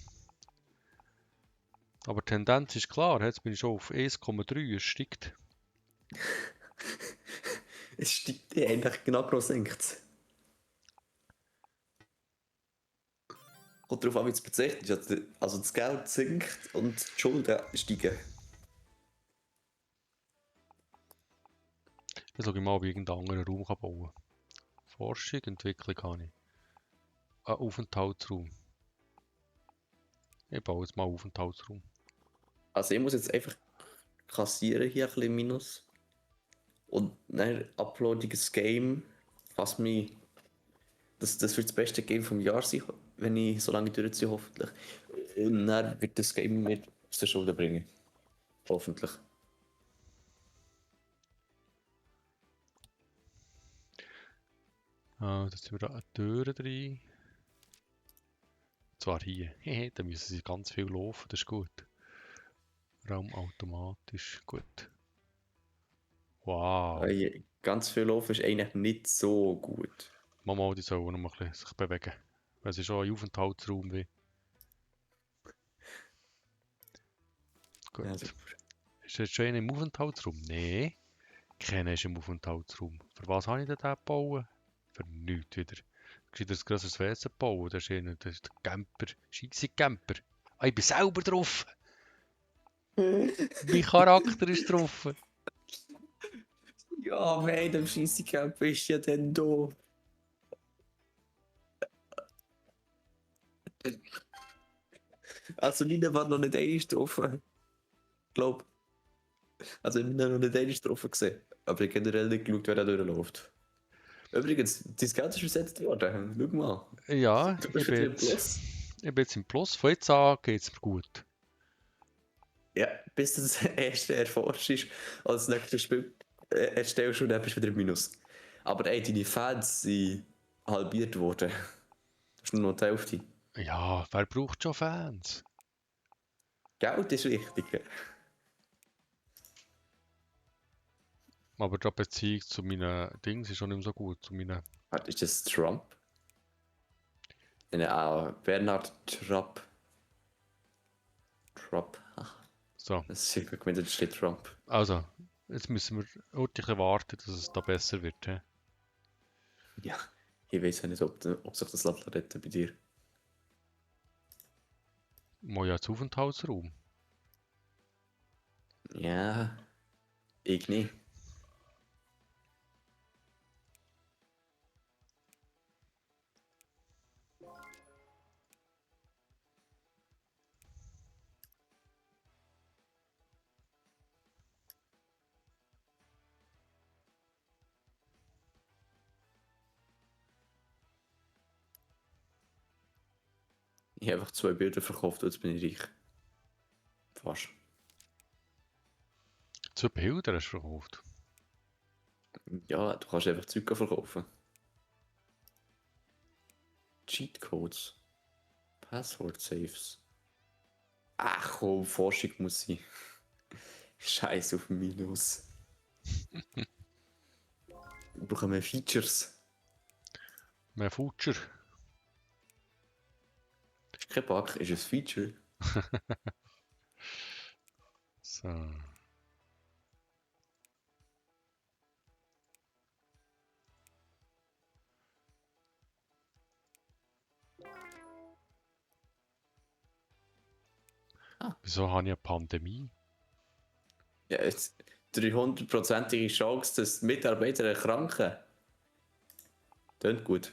Aber die Tendenz ist klar, jetzt bin ich schon auf 1,3, es steigt. Es steigt eigentlich genau groß sinkt. Kommt darauf an, wie es bezeichnet ist. Also das Geld sinkt und die Schulden steigen. Jetzt schaue ich mal, ob ich irgendeinen anderen Raum bauen kann. Forschung, Entwicklung habe ich. Ein Aufenthaltsraum. Ich baue jetzt mal einen Aufenthaltsraum. Also ich muss jetzt einfach kassieren hier ein bisschen Minus. Und dann uploade ich ein Game, was mich... Das wird das beste Game vom Jahr sein, wenn ich so lange durchziehe, hoffentlich. Und dann wird das Game mir aus der Schule bringen. Hoffentlich. Jetzt sind wir da eine Tür drin. Zwar hier. Hehe, da müssen sie ganz viel laufen, das ist gut. Raum automatisch, gut. Wow. Weil ganz viel Laufen ist eigentlich nicht so gut. Mama, die sollen noch mal ein bisschen sich bewegen. Weil es ist schon ein Aufenthaltsraum wie. Gut. Ja, super. Ist jetzt schon einer im Aufenthaltsraum? Nein. Keiner ist im Aufenthaltsraum. Für was habe ich denn den gebaut? Für nichts wieder. Gescheit ein grosses Wesen bauen. Das ist einer, das ist der Camper. Scheisse Camper. Ah, ich bin selber drauf. Mein Charakter ist drauf. Ja, wenn dem Scheissecamp bist ja dann da. Also Nina war noch nicht einmal getroffen. Glaub. Also ich habe noch nicht einmal getroffen gesehen. Aber ich habe generell nicht geschaut, wer da durchläuft. Übrigens, dein Geld ist versetzt worden. Schau mal. Ja, Du bist wieder im Plus. ich bin jetzt im Plus. Von jetzt an geht es mir gut. Ja, bis du das erste erforschst, als nächstes Spiel erstellst und dann bist du wieder im Minus. Aber ey, deine Fans sind halbiert worden. Das ist nur noch die Hälfte. Ja, wer braucht schon Fans? Geld ist wichtig. Aber die Beziehung zu meinen Dings ist schon nicht mehr so gut. Zu meinen... Warte, ist das Trump? Bernhard Trapp. Trump. Ach, So, das ist irgendwie gemeint, da steht Trump. also, jetzt müssen wir ein bisschen warten, dass es da besser wird. He? Ja, ich weiß ja nicht, ob sich das lässt retten bei dir. Mal ja als Aufenthaltsraum. Ja, ich nicht. Ich habe einfach 2 Bilder verkauft und jetzt bin ich reich. Fast. 2 Bilder hast du verkauft. Ja, du kannst einfach Zeug verkaufen. Cheatcodes. Password Saves. Ach komm, Forschung muss sein. Scheiß auf Minus. Wir brauchen mehr Features. Mehr Future. Ist kein Bug, ist ein Feature. So. Ah. Wieso habe ich eine Pandemie? Ja, jetzt 300%ige Chance, dass die Mitarbeiter erkranken. Klingt gut.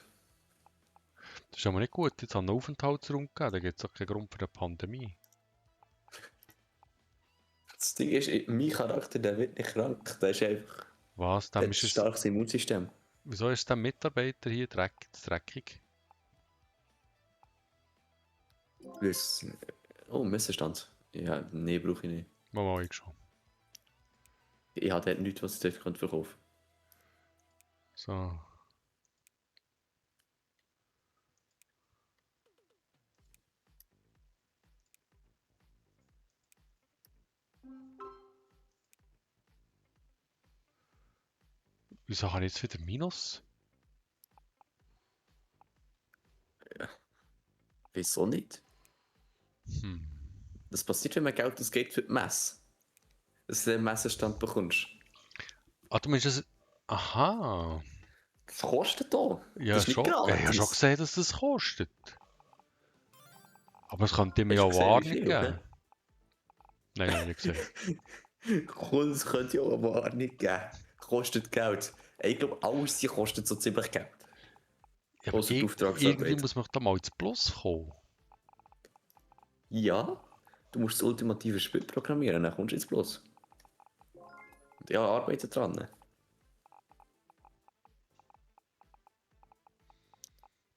Das ist aber nicht gut. Jetzt habe ich einen Aufenthaltsraum gegeben. Da gibt es auch keinen Grund für eine Pandemie. Das Ding ist, mein Charakter, der wird nicht krank. Der ist einfach Was? der Dem hat ein ist es, starkes Immunsystem. wieso ist der Mitarbeiter hier dreckig? Oh, Messestand. Ja, nee, brauche ich nicht. Mal ich schon. Ich habe dort nichts, was ich dort verkaufen kann. So. Wieso habe ich jetzt wieder Minus? Wieso nicht? Hm. Das passiert, wenn man Geld ausgibt für die Messe. Dass du den Messestand bekommst. Ah, du meinst das... Aha. Das kostet da. Ja, Das ist nicht schon. Ich habe schon gratis. gesehen, dass das kostet. Aber es könnte mir Hast ja du eine gesehen, wie Warnung viel? geben. Nein, habe ich nicht gesehen. Es könnte ja eine Warnung geben. Kostet Geld. Ich glaube, alles hier kostet so ziemlich Geld. Ja, aber Außer die irgendwie Auftragsarbeit. muss man da mal ins Plus kommen. Ja, du musst das ultimative Spiel programmieren, dann kommst du ins Plus. Und ja, arbeite dran.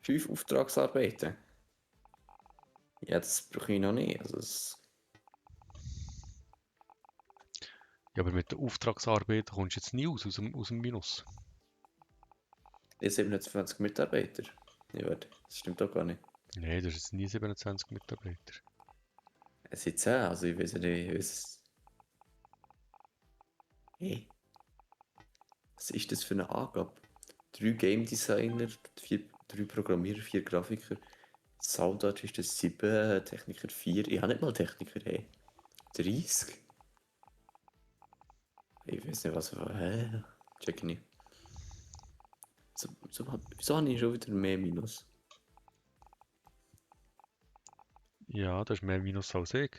5 Auftragsarbeiten. Ja, das brauche ich noch nicht. Also Ja, aber mit der Auftragsarbeit kommst du jetzt nie aus dem Minus. ich 27 Mitarbeiter. Ja, warte, das stimmt doch gar nicht. Nein, das ist jetzt nie 27 Mitarbeiter. Es sind 10, also ich weiß nicht, ich weiß. Hey, was ist das für eine Angabe? 3 Game Designer, 3 Programmierer, 4 Grafiker. Soundartisten 7, Techniker 4. Ich habe nicht mal Techniker, hey. 30? Ich weiß nicht, was. Hä? Check ich nicht. Wieso habe ich schon wieder mehr Minus? Ja, das ist mehr Minus als ich.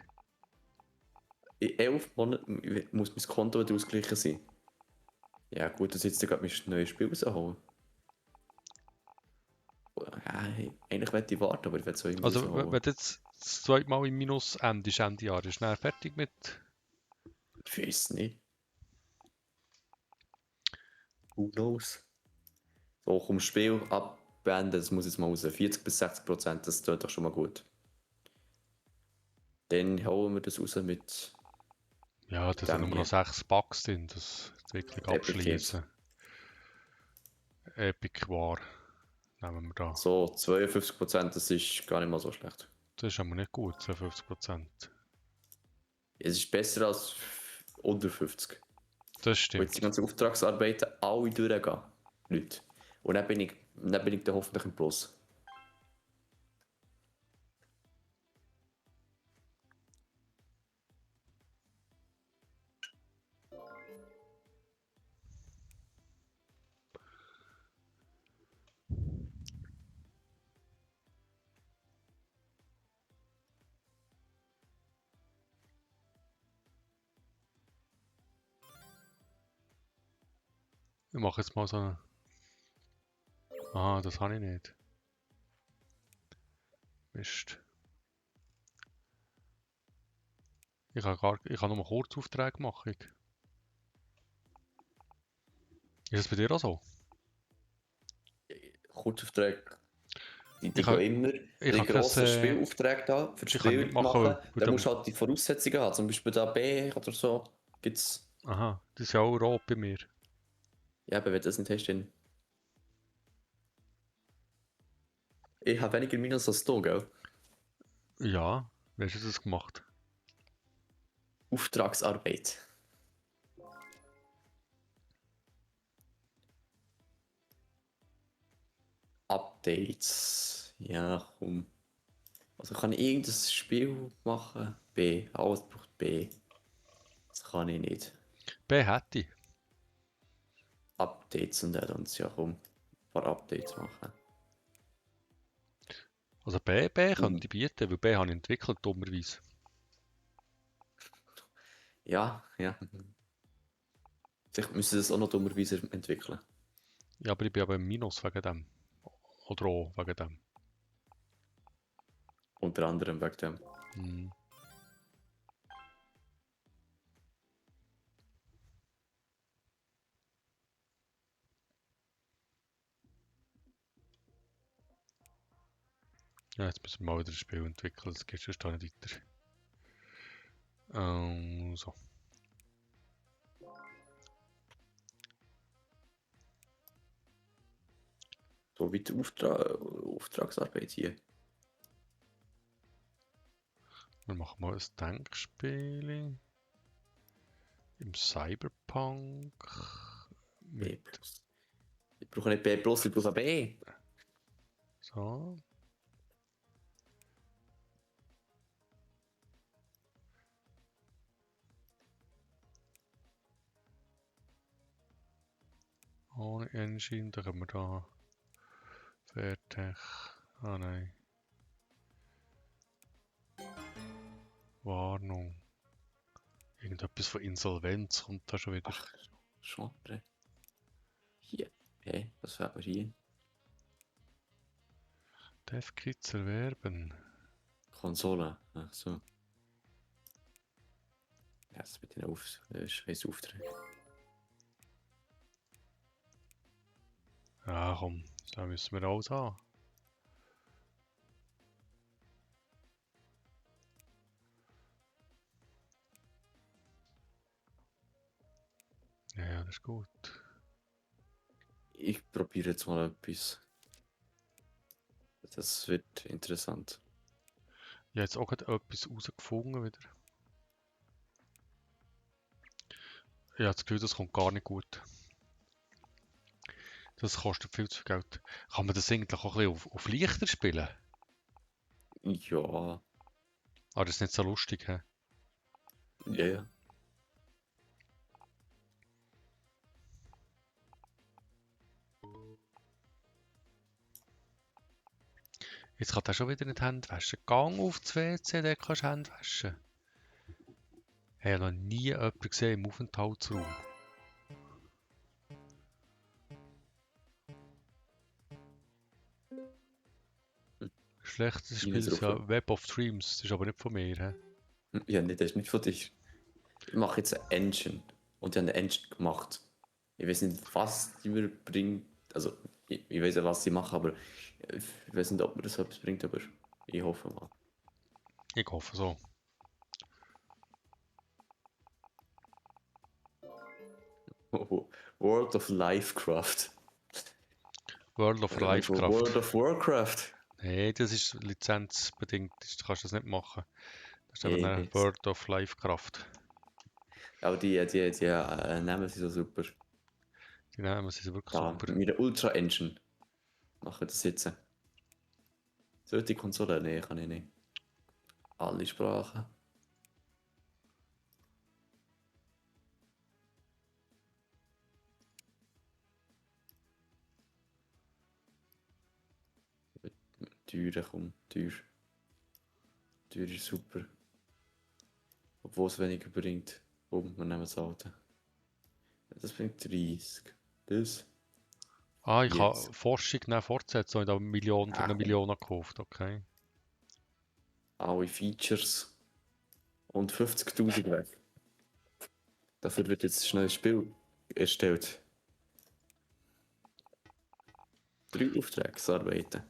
In 11 Monaten muss mein Konto wieder ausgeglichen sein. Ja, gut, dass ich jetzt gerade mein neues Spiel rausholen. Ja, hey, eigentlich möchte ich warten, aber ich will es auch irgendwie Also, wenn rausholen. du jetzt das zweite Mal im Minus endest, Ende Jahr, ist dann fertig mit... Ich weiß nicht. Who knows? So, komm, Spiel abbeenden, das muss jetzt mal raus. 40-60%, das tut doch schon mal gut. Dann hauen wir das raus mit Ja, da sind dem nur noch hier. 6 Bugs drin, das wirklich Epic Games. abschließen. Epic war. Nehmen wir da. So, 52%, das ist gar nicht mal so schlecht. Das ist aber nicht gut, 52%. Es ist besser als unter 50. Das Wo jetzt die stimmt. ganzen Auftragsarbeiten alle durchgehen. Leute. Und dann bin ich dann hoffentlich im Plus. Ich mache jetzt mal so eine... Ah, das habe ich nicht. Mist. Ich kann nur Kurzaufträge machen. Ist das bei dir auch so? Kurzaufträge, die Ich gehen habe immer. ich Die habe kein... grossen Spielaufträge da, für das Die kann ich nicht Spiel zu machen, machen, weil da da... musst du halt die Voraussetzungen haben. Zum Beispiel da B oder so gibt's. Aha, das ist ja auch rot bei mir. Ja, aber wenn du das nicht hast, dann. Ich habe weniger Minus als du, gell? Ja, wie hast du das gemacht? Auftragsarbeit. Updates. Ja, komm. Also kann ich irgendein Spiel machen? B. Alles braucht B. Das kann ich nicht. B hätte ich. Updates und Add-ons, ja komm. Ein paar Updates machen. Also B könnte ich bieten, weil B habe ich entwickelt, dummerweise. Ja, ja. Vielleicht müssen sie das auch noch dummerweise entwickeln. Ja, aber ich bin aber im Minus wegen dem. Oder auch wegen dem. Unter anderem wegen dem. Hm. Ja, jetzt müssen wir mal wieder ein Spiel entwickeln, das geht sonst auch nicht weiter. So. So wie die Auftragsarbeit hier. Wir machen mal ein Denkspiel. Im Cyberpunk. B+. Mit Ich brauche nicht B+, ich brauche B. so. Ohne Engine, da können wir da. Vertech. Ah nein. Warnung. Irgendetwas von Insolvenz kommt da schon wieder. Ach, Genre. Hier. B, was fällt mir hier? DevKits erwerben. Konsole. Ach so. Ja, das mit den scheiß Aufträgen. Ja, komm, da müssen wir alles haben. Ja, ja, das ist gut. Ich probiere jetzt mal etwas. Das wird interessant. Ich habe jetzt auch gerade etwas herausgefunden wieder. Ich habe das Gefühl, das kommt gar nicht gut. Das kostet viel zu viel Geld. Kann man das eigentlich auch ein bisschen auf leichter spielen? Ja, Aber das ist nicht so lustig, hä? ja, ja. Jetzt kann er schon wieder nicht Hände waschen. Gang auf das WC, dann kannst du Hände waschen. Ich habe noch nie jemanden gesehen im Aufenthaltsraum. Schlechtes Spiel Ines ist drauf. ja Web of Dreams. Das ist aber nicht von mir, hä? Ja, nee, das ist nicht von dir. Ich mache jetzt eine Engine. Und die haben eine Engine gemacht. Ich weiß nicht, was die mir bringt. Also, ich weiß ja, was sie machen, aber ich weiß nicht, ob mir das etwas bringt, aber ich hoffe mal. Ich hoffe so. World of Lifecraft. World of Reden wir von Lifecraft. World of Warcraft. Nee, das ist lizenzbedingt. Du kannst das nicht machen. Das ist eben eine Yes. World of Lifecraft. Aber die Namen sind so super. Die Namen sind wirklich Da, super. mit der Ultra Engine machen das jetzt. Sollte die Konsole? Nee, kann ich nicht. Alle Sprachen. Teuer, komm, teuer. Teuer ist super. Obwohl es weniger bringt. Wir nehmen das alte. Das bringt 30. Das. Ah, ich Jetzt. kann Forschung nicht fortsetzen, habe ich da Millionen für Ah, eine Million gekauft, okay. alle Features und 50.000 weg. Dafür wird jetzt schnell ein Spiel erstellt. 3 Auftragsarbeiten.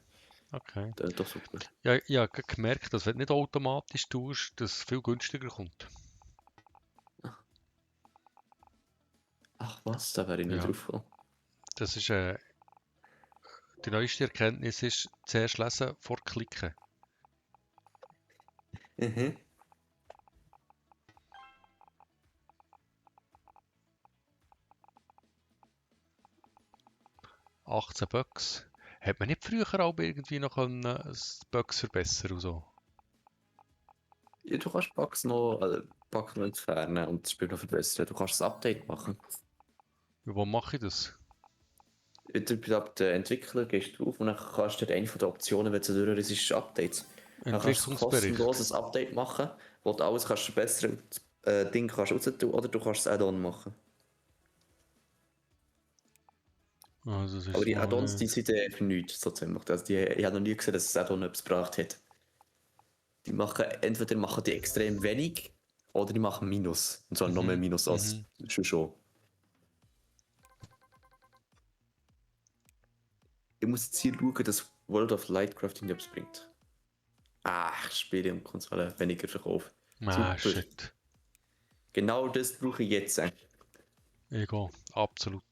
Okay. Das ist doch super. Ja, ich habe gerade gemerkt, dass wenn du nicht automatisch tust, dass es viel günstiger kommt. Ach was, da wäre ich nicht Ja, drauf gekommen. das ist die neueste Erkenntnis ist, zuerst lesen vor klicken. Mhm. 18 Bucks. Hat man nicht früher auch irgendwie noch Bugs verbessern und so? Ja, du kannst Bugs noch entfernen und das Spiel noch verbessern. Du kannst das Update machen. Ja, wo mache ich das? Wieder bei den Entwickler gehst du drauf und dann kannst du dir eine von den Optionen, wenn du durch ist, Updates. Dann kannst du ein Entwicklungsbericht. kostenloses Update machen, wo du alles kannst verbessern und das Ding kannst raus tun, oder du kannst das Add-on machen. Also das Aber ist die noch Add-ons, die nicht. sind für nichts, so ziemlich. Also ich habe noch nie gesehen, dass das Add-on etwas gebracht hat. Die machen, entweder machen die extrem wenig, oder die machen Minus. Und zwar noch mehr Mhm, Minus als mhm. schon. Ich muss jetzt hier schauen, dass World of Lightcraft etwas bringt. Spiele und Konsole weniger Verkauf. Ah, Super. shit. Genau das brauche ich jetzt. Ego, absolut.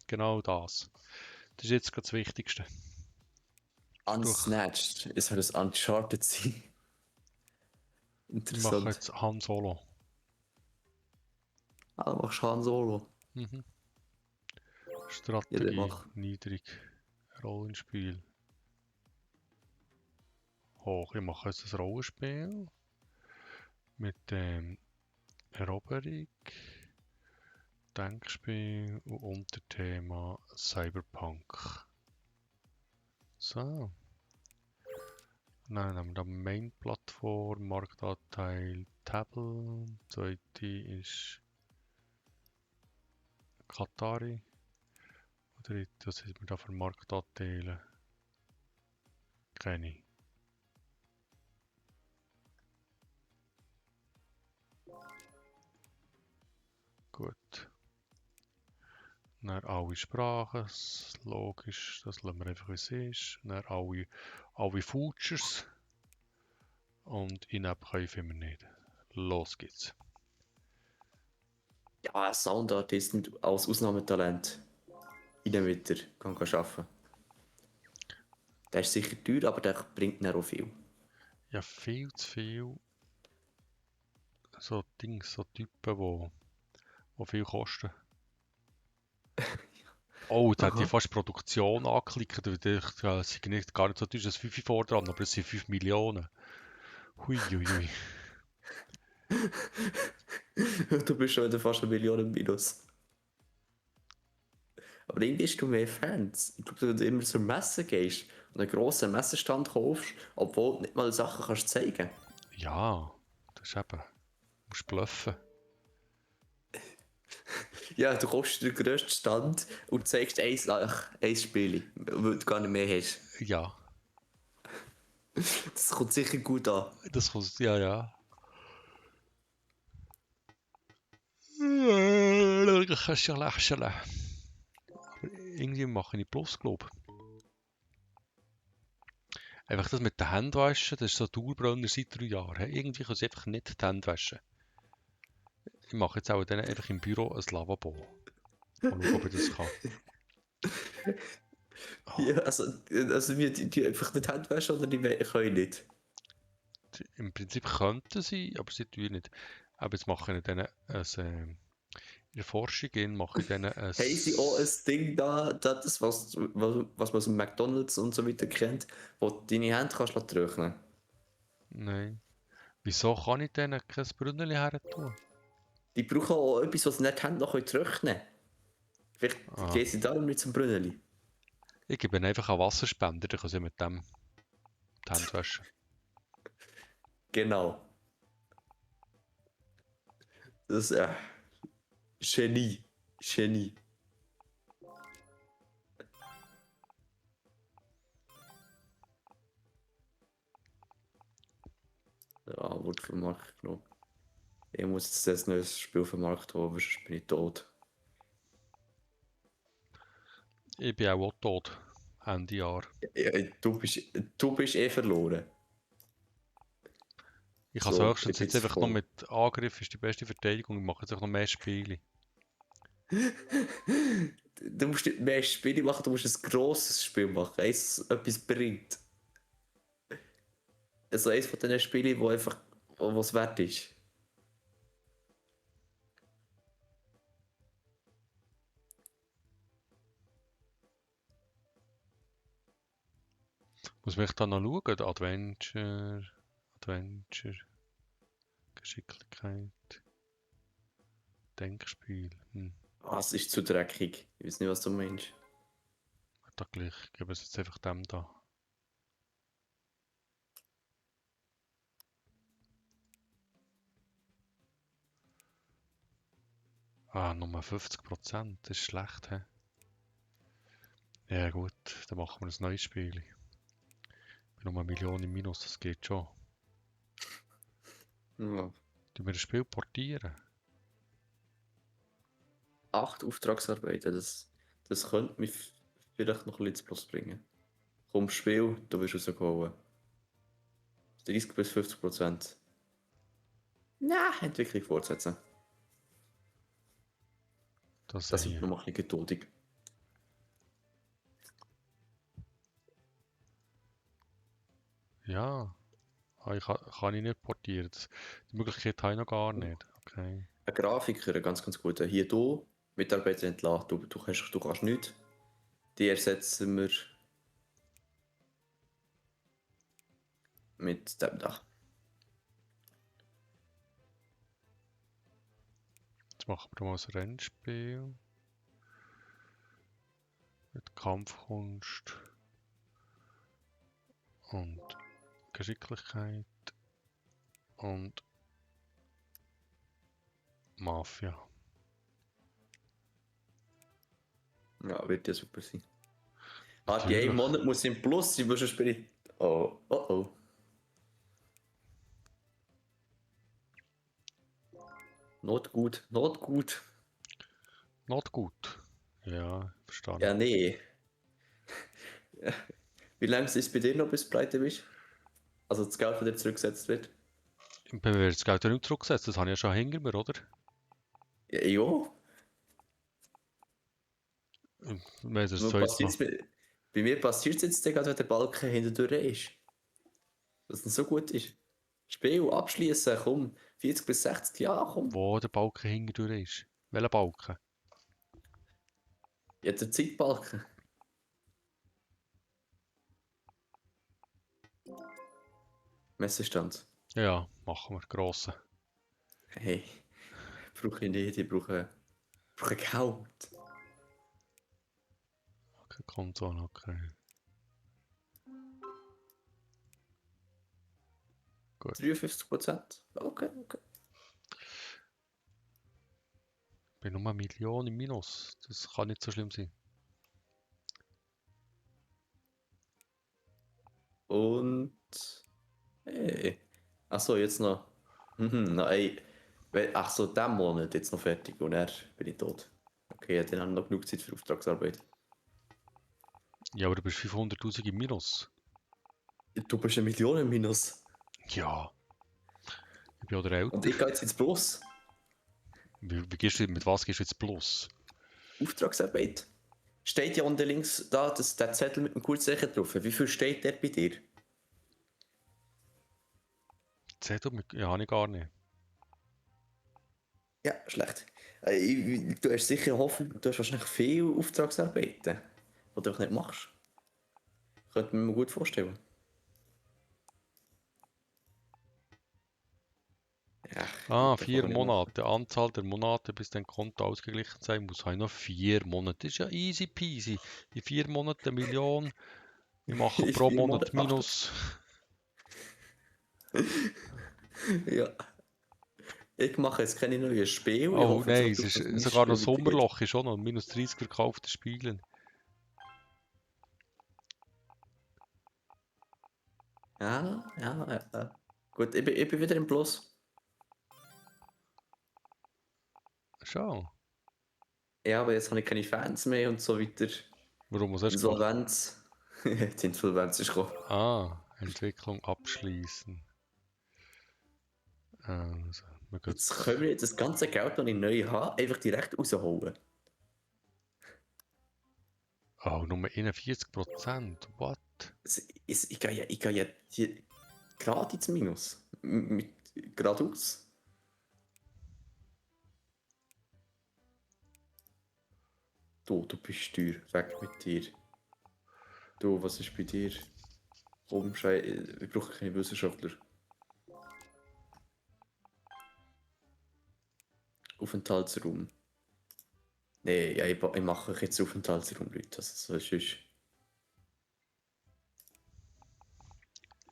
Genau das. Das ist jetzt gerade das Wichtigste. Durch. Unsnatched. Es soll das Uncharted sein. Ich mache Interessant. jetzt Han Solo. Ah, du machst Han Solo. Mhm. Ja, der Strategie, macht. niedrig. Rollenspiel, hoch. Ich mache jetzt ein Rollenspiel mit dem Eroberung, Denkspiel und Unterthema Cyberpunk. So. Dann haben wir da Main-Plattform, Marktanteil Table. Zweite ist Katari. Dritte, was haben wir da für Marktanteile? Keine. Gut. Dann alle Sprachen, logisch, das lassen wir einfach wie es ist. Dann alle Features und in-app können wir nicht. Los geht's. Ja, Soundartist als Ausnahmetalent. Rein mit der kann arbeiten. Der ist sicher teuer, aber der bringt dann auch viel. Ja, viel zu viel so Dings, so Typen, wo viel kosten. Oh, jetzt hat die Aha. fast Produktion angeklickt, weil ich es ist nicht, gar nicht so teuer, das 5 vor dran, aber es sind 5 Millionen. Huiuiui. Du bist schon wieder fast 1 Million im Minus. Aber irgendwie hast du mehr Fans. Ich glaube, wenn du immer zur Messe gehst und einen grossen Messestand kaufst, obwohl du nicht mal Sachen kannst zeigen. Ja, das ist eben, du musst bluffen. Ja, du kaufst den grössten Stand und zeigst ein Spiel, weil du gar nicht mehr hast. Ja, Das kommt sicher gut an. das kommt, ja, ja. Kannst ja lächeln. Irgendwie mache ich Plus, glaube ich. Einfach das mit den Händwaschen, das ist so ein Dauerbrenner seit 3 Jahren. He. Irgendwie kann ich einfach nicht die Hände waschen. Ich mache jetzt auch dann einfach im Büro ein Lavabo. Mal schauen, ob ich das kann. Oh, Ja, also die einfach nicht Hände waschen oder können nicht. im Prinzip könnten sie, aber sie tun nicht. Aber jetzt mache ich dann in der Forschung mache ich dann ein... Haben sie auch ein Ding das, was man aus dem McDonalds und so weiter kennt, wo du deine Hände kannst trocknen? Nein. Wieso kann ich denen kein Brünneli her tun? Die brauchen auch etwas, was sie nicht die Hände noch trocknen können. Vielleicht Ah, gehen sie darum nicht zum Brünneli. ich gebe ihnen einfach einen Wasserspender, dann kann sie mit dem die Hände waschen. Genau. Das ist Genie. Genie. Ja, wurde vom Markt genommen. Ich muss jetzt ein neues Spiel auf den Markt holen, sonst bin ich tot. Ich bin auch tot. Ende Jahr. Ja, du bist eh verloren. Ich kann So, ich höchstens bin jetzt jetzt einfach noch gekommen. mit Angriff ist die beste Verteidigung. Ich mache jetzt einfach noch mehr Spiele. Du musst nicht mehr Spiele machen, du musst ein grosses Spiel machen. Eins, das etwas bringt. Also eins von diesen Spielen, wo einfach was wert ist. Muss mich dann noch schauen. Adventure, Geschicklichkeit, Denkspiel. Ah, es ist zu dreckig. Ich weiß nicht, was du meinst. Da gleich. Ich gebe es jetzt einfach dem da. Ah, Nummer 50%. Das ist schlecht, hä? Ja gut, dann machen wir ein neues Spiel. Ich bin noch 1 Million im Minus, das geht schon. Ja. Tun wir das Spiel portieren? 8 Auftragsarbeiten, das könnte mich vielleicht noch ein bisschen zu Plus bringen. Komm, Spiel, du bist rausgehauen. 30 bis 50%. Nein, Entwicklung fortsetzen. Das Das sind hier. wir noch ein bisschen geduldig. Ja. Ah, kann ich nicht portieren. Die Möglichkeit habe ich noch gar nicht. Okay. Ein Grafiker, ein ganz gut. Hier du, Mitarbeiter entlassen, du kannst nichts. Die ersetzen wir mit dem da. Jetzt machen wir mal ein Rennspiel. Mit Kampfkunst. Und Geschicklichkeit. Und Mafia. Ja, wird ja super sein. Ah, die Natürlich. einen Monat muss im Plus sein, sonst bin ich... Oh, oh, oh. Not gut, not gut. Not gut. Ja, Ja, verstanden. nee. Wie lange ist es bei dir noch, bis du pleite bist? Also das Geld wieder zurückgesetzt wird? Bei mir wird das Geld ja nicht zurückgesetzt, das habe ich ja schon hinter mir, oder? Ja, jo. Wenn das Nur zweites Mal. bei mir passiert es jetzt gerade, wenn der Balken hintendurch ist. Dass es nicht so gut ist. Spiel abschließen, komm. 40 bis 60, ja, komm. Wo der Balken hinten durch ist. Welcher Balken? Ja, der Zeitbalken. Messestand. Ja, machen wir. Grossen. Hey, brauche ich nicht, ich brauche Geld. Okay, Konsole, okay. Gut. 53%. Okay, okay. Ich bin nur 1 Million im Minus. Das kann nicht so schlimm sein. Und. Hey. Achso, jetzt noch. Nein. Achso, diesen Monat jetzt noch fertig und dann bin ich tot. Okay, ja, dann habe ich noch genug Zeit für Auftragsarbeit. Ja, aber du bist 500.000 im Minus. Du bist 1 Million im Minus. Ja. Ich bin auch der Und Älter. ich gehe jetzt ins Plus. Mit was gehst du jetzt plus? Auftragsarbeit. Steht ja unten links da, der Zettel mit dem Kurzzeichen drauf. Wie viel steht der bei dir? Zettel? Ja, habe ich gar nicht. Ja, schlecht. Du hast sicher hoffen, du hast wahrscheinlich viele Auftragsarbeiten, die du einfach nicht machst. Könnte man mir gut vorstellen. Ja, Ah, das 4 kann ich nicht machen. Monate. Anzahl der Monate, bis dein Konto ausgeglichen sein muss. Habe ich noch 4 Monate. Das ist ja easy peasy. In 4 Monaten 1 Million. Wir machen In pro 4 Monat Monaten macht Minus. Ja. Ich mache jetzt keine neuen Spiele. Ich Oh hoffe jetzt nein, noch es drauf, ist dass mein sogar noch Spiel weitergeht. Sommerloch ist schon noch. Minus 30 verkaufte Spiele. Ja, ja, ja. Gut, ich bin wieder im Plus. Schon. Ja, aber jetzt habe ich keine Fans mehr und so weiter. Warum, was hast du gemacht? Insolvenz. Die Insolvenz ist gekommen. Entwicklung abschließen. Also, wir gehen. Jetzt können wir das ganze Geld, das ich neu habe, einfach direkt rausholen. Oh, nur 41%. What? Ich gehe ja hier gerade ins Minus. Geradeaus. Du bist teuer. Weg mit dir. Du, was ist bei dir? Komm, ich brauche keine Wissenschaftler. Aufenthaltsraum. Nee, ja, ich mache euch jetzt Aufenthaltsraum, Leute. Also, sonst...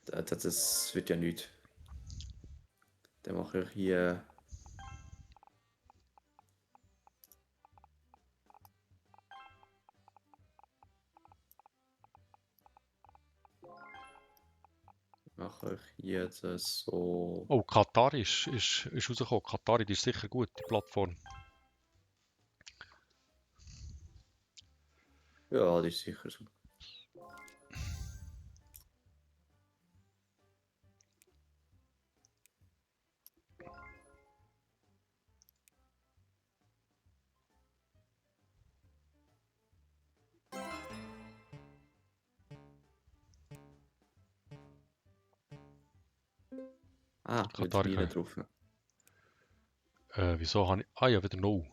Das wird ja nichts. Dann mache ich hier... Mache ich hier das so... Oh, Katar ist rausgekommen. Katar, die ist sicher gut, die Plattform. Ja, das ist sicher so. Ah, mit Katar, Minen drauf. wieso habe ich... Ah ja, wieder No.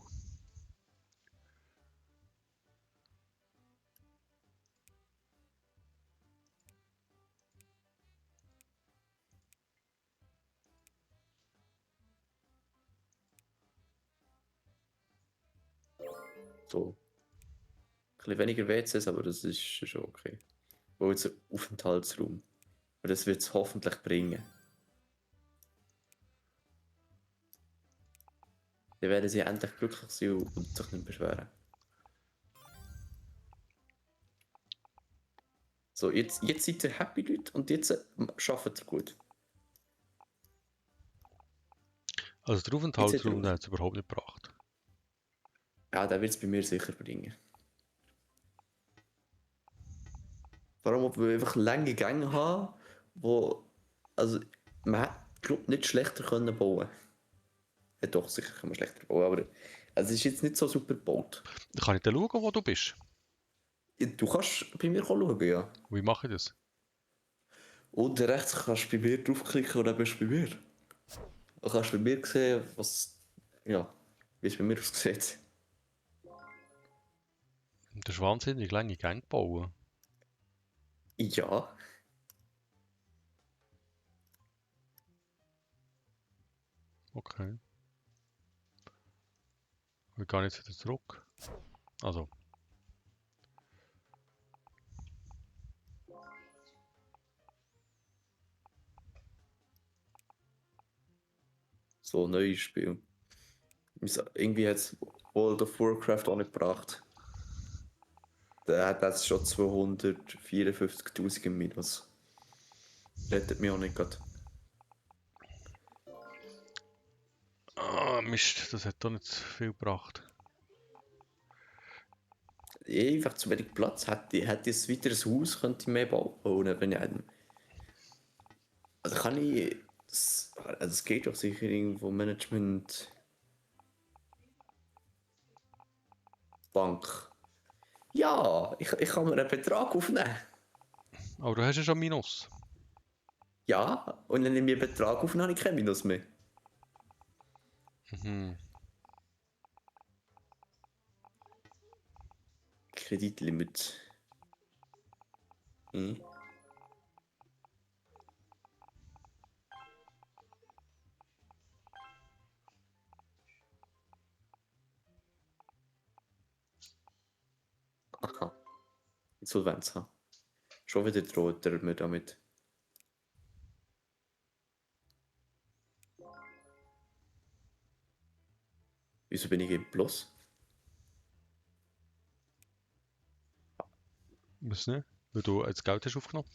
So. Ein bisschen weniger WCs, aber das ist schon okay. Wo jetzt ein Aufenthaltsraum. Und das wird es hoffentlich bringen. Dann werden sie endlich glücklich sein und sich nicht beschweren. So, jetzt seid ihr happy, Leute, und jetzt arbeitet ihr gut. Also der Jetzt hat er Aufenthaltsraum auf. hat es überhaupt nicht gebracht. Ja, der wird es bei mir sicher bringen. Vor allem, ob wir einfach lange Gänge haben, wo. Also, man hätte, glaube nicht schlechter können bauen. Ja, doch, sicher kann man schlechter bauen, aber. Also, es ist jetzt nicht so super gebaut. Dann kann ich dann schauen, wo du bist. Du kannst bei mir schauen, ja. Wie mache ich das? Unten rechts kannst du bei mir draufklicken und dann bist du bei mir. Du kannst bei mir sehen, was. Ja, wie es bei mir aussieht. Das ist wahnsinnig lange Gänge bauen. Ja. Okay. Wir gehen jetzt wieder zurück. Also, So ein neues Spiel. Irgendwie hat es World of Warcraft auch nicht gebracht. Der hat jetzt schon 254.000 im Minus. Rettet mich auch nicht gerade. Mist, das hat doch nicht viel gebracht. Einfach zu wenig Platz. Hätte ich ein weiteres Haus, könnte ich mehr bauen. Wenn ich also kann ich. Also es geht doch sicher irgendwo Management. Bank. Ja, ich kann mir einen Betrag aufnehmen. Aber du hast ja schon Minus. Ja, und wenn ich mir einen Betrag aufnehme, habe ich kein Minus mehr. Mhm. Kreditlimit. Hm. Aha, Insolvenz haben. Schon wieder droht er mir damit. Wieso bin ich im Plus? Was nicht? Weil du jetzt Geld hast aufgenommen.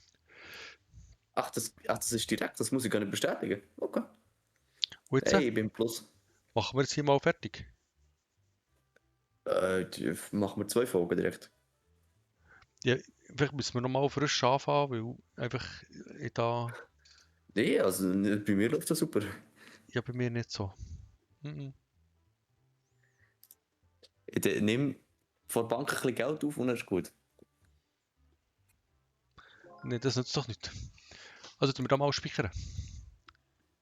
das ist direkt, das muss ich gar nicht bestätigen. Okay. Und jetzt Hey, ich bin plus. machen wir jetzt hier mal fertig. Machen wir 2 Folgen direkt. Ja, vielleicht müssen wir nochmal frisch anfangen, weil einfach da, Nee, also bei mir läuft das super. ja bei mir nicht so. Mhm. Nimm vor der Bank ein bisschen Geld auf und dann ist gut. Nee, das nützt doch nicht. Also tun wir da mal speichern.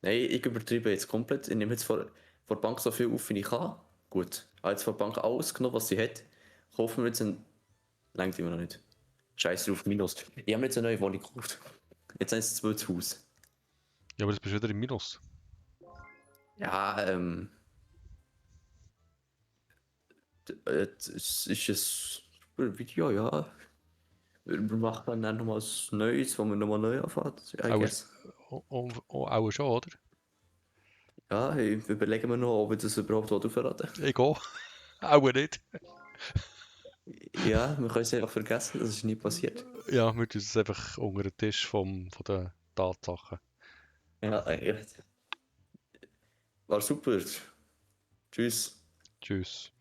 Nein, ich übertreibe jetzt komplett. Ich nehme jetzt vor der Bank so viel auf, wie ich kann. Gut. Ich habe jetzt vor der Bank alles genommen, was sie hat. Kaufen wir jetzt ein. Längt immer noch nicht. Scheiß drauf, Minus. Ich habe mir jetzt eine neue Wohnung gekauft. Jetzt ist es 2 Haus. Ja, aber das bist wieder im Minus. Ja, es ist ein super Video, ja. Wir machen dann nochmal was Neues, wo wir nochmal neu anfangen, I Auch, guess. auch schon, oder? Ja, ich überlege mir noch, ob ich das überhaupt verraten. Egal. Auch nicht. Ja, wir können es einfach vergessen, das ist nie passiert. Ja, wir tun es einfach unter den Tisch von den Tatsachen. Ja, echt. War super. Tschüss. Tschüss.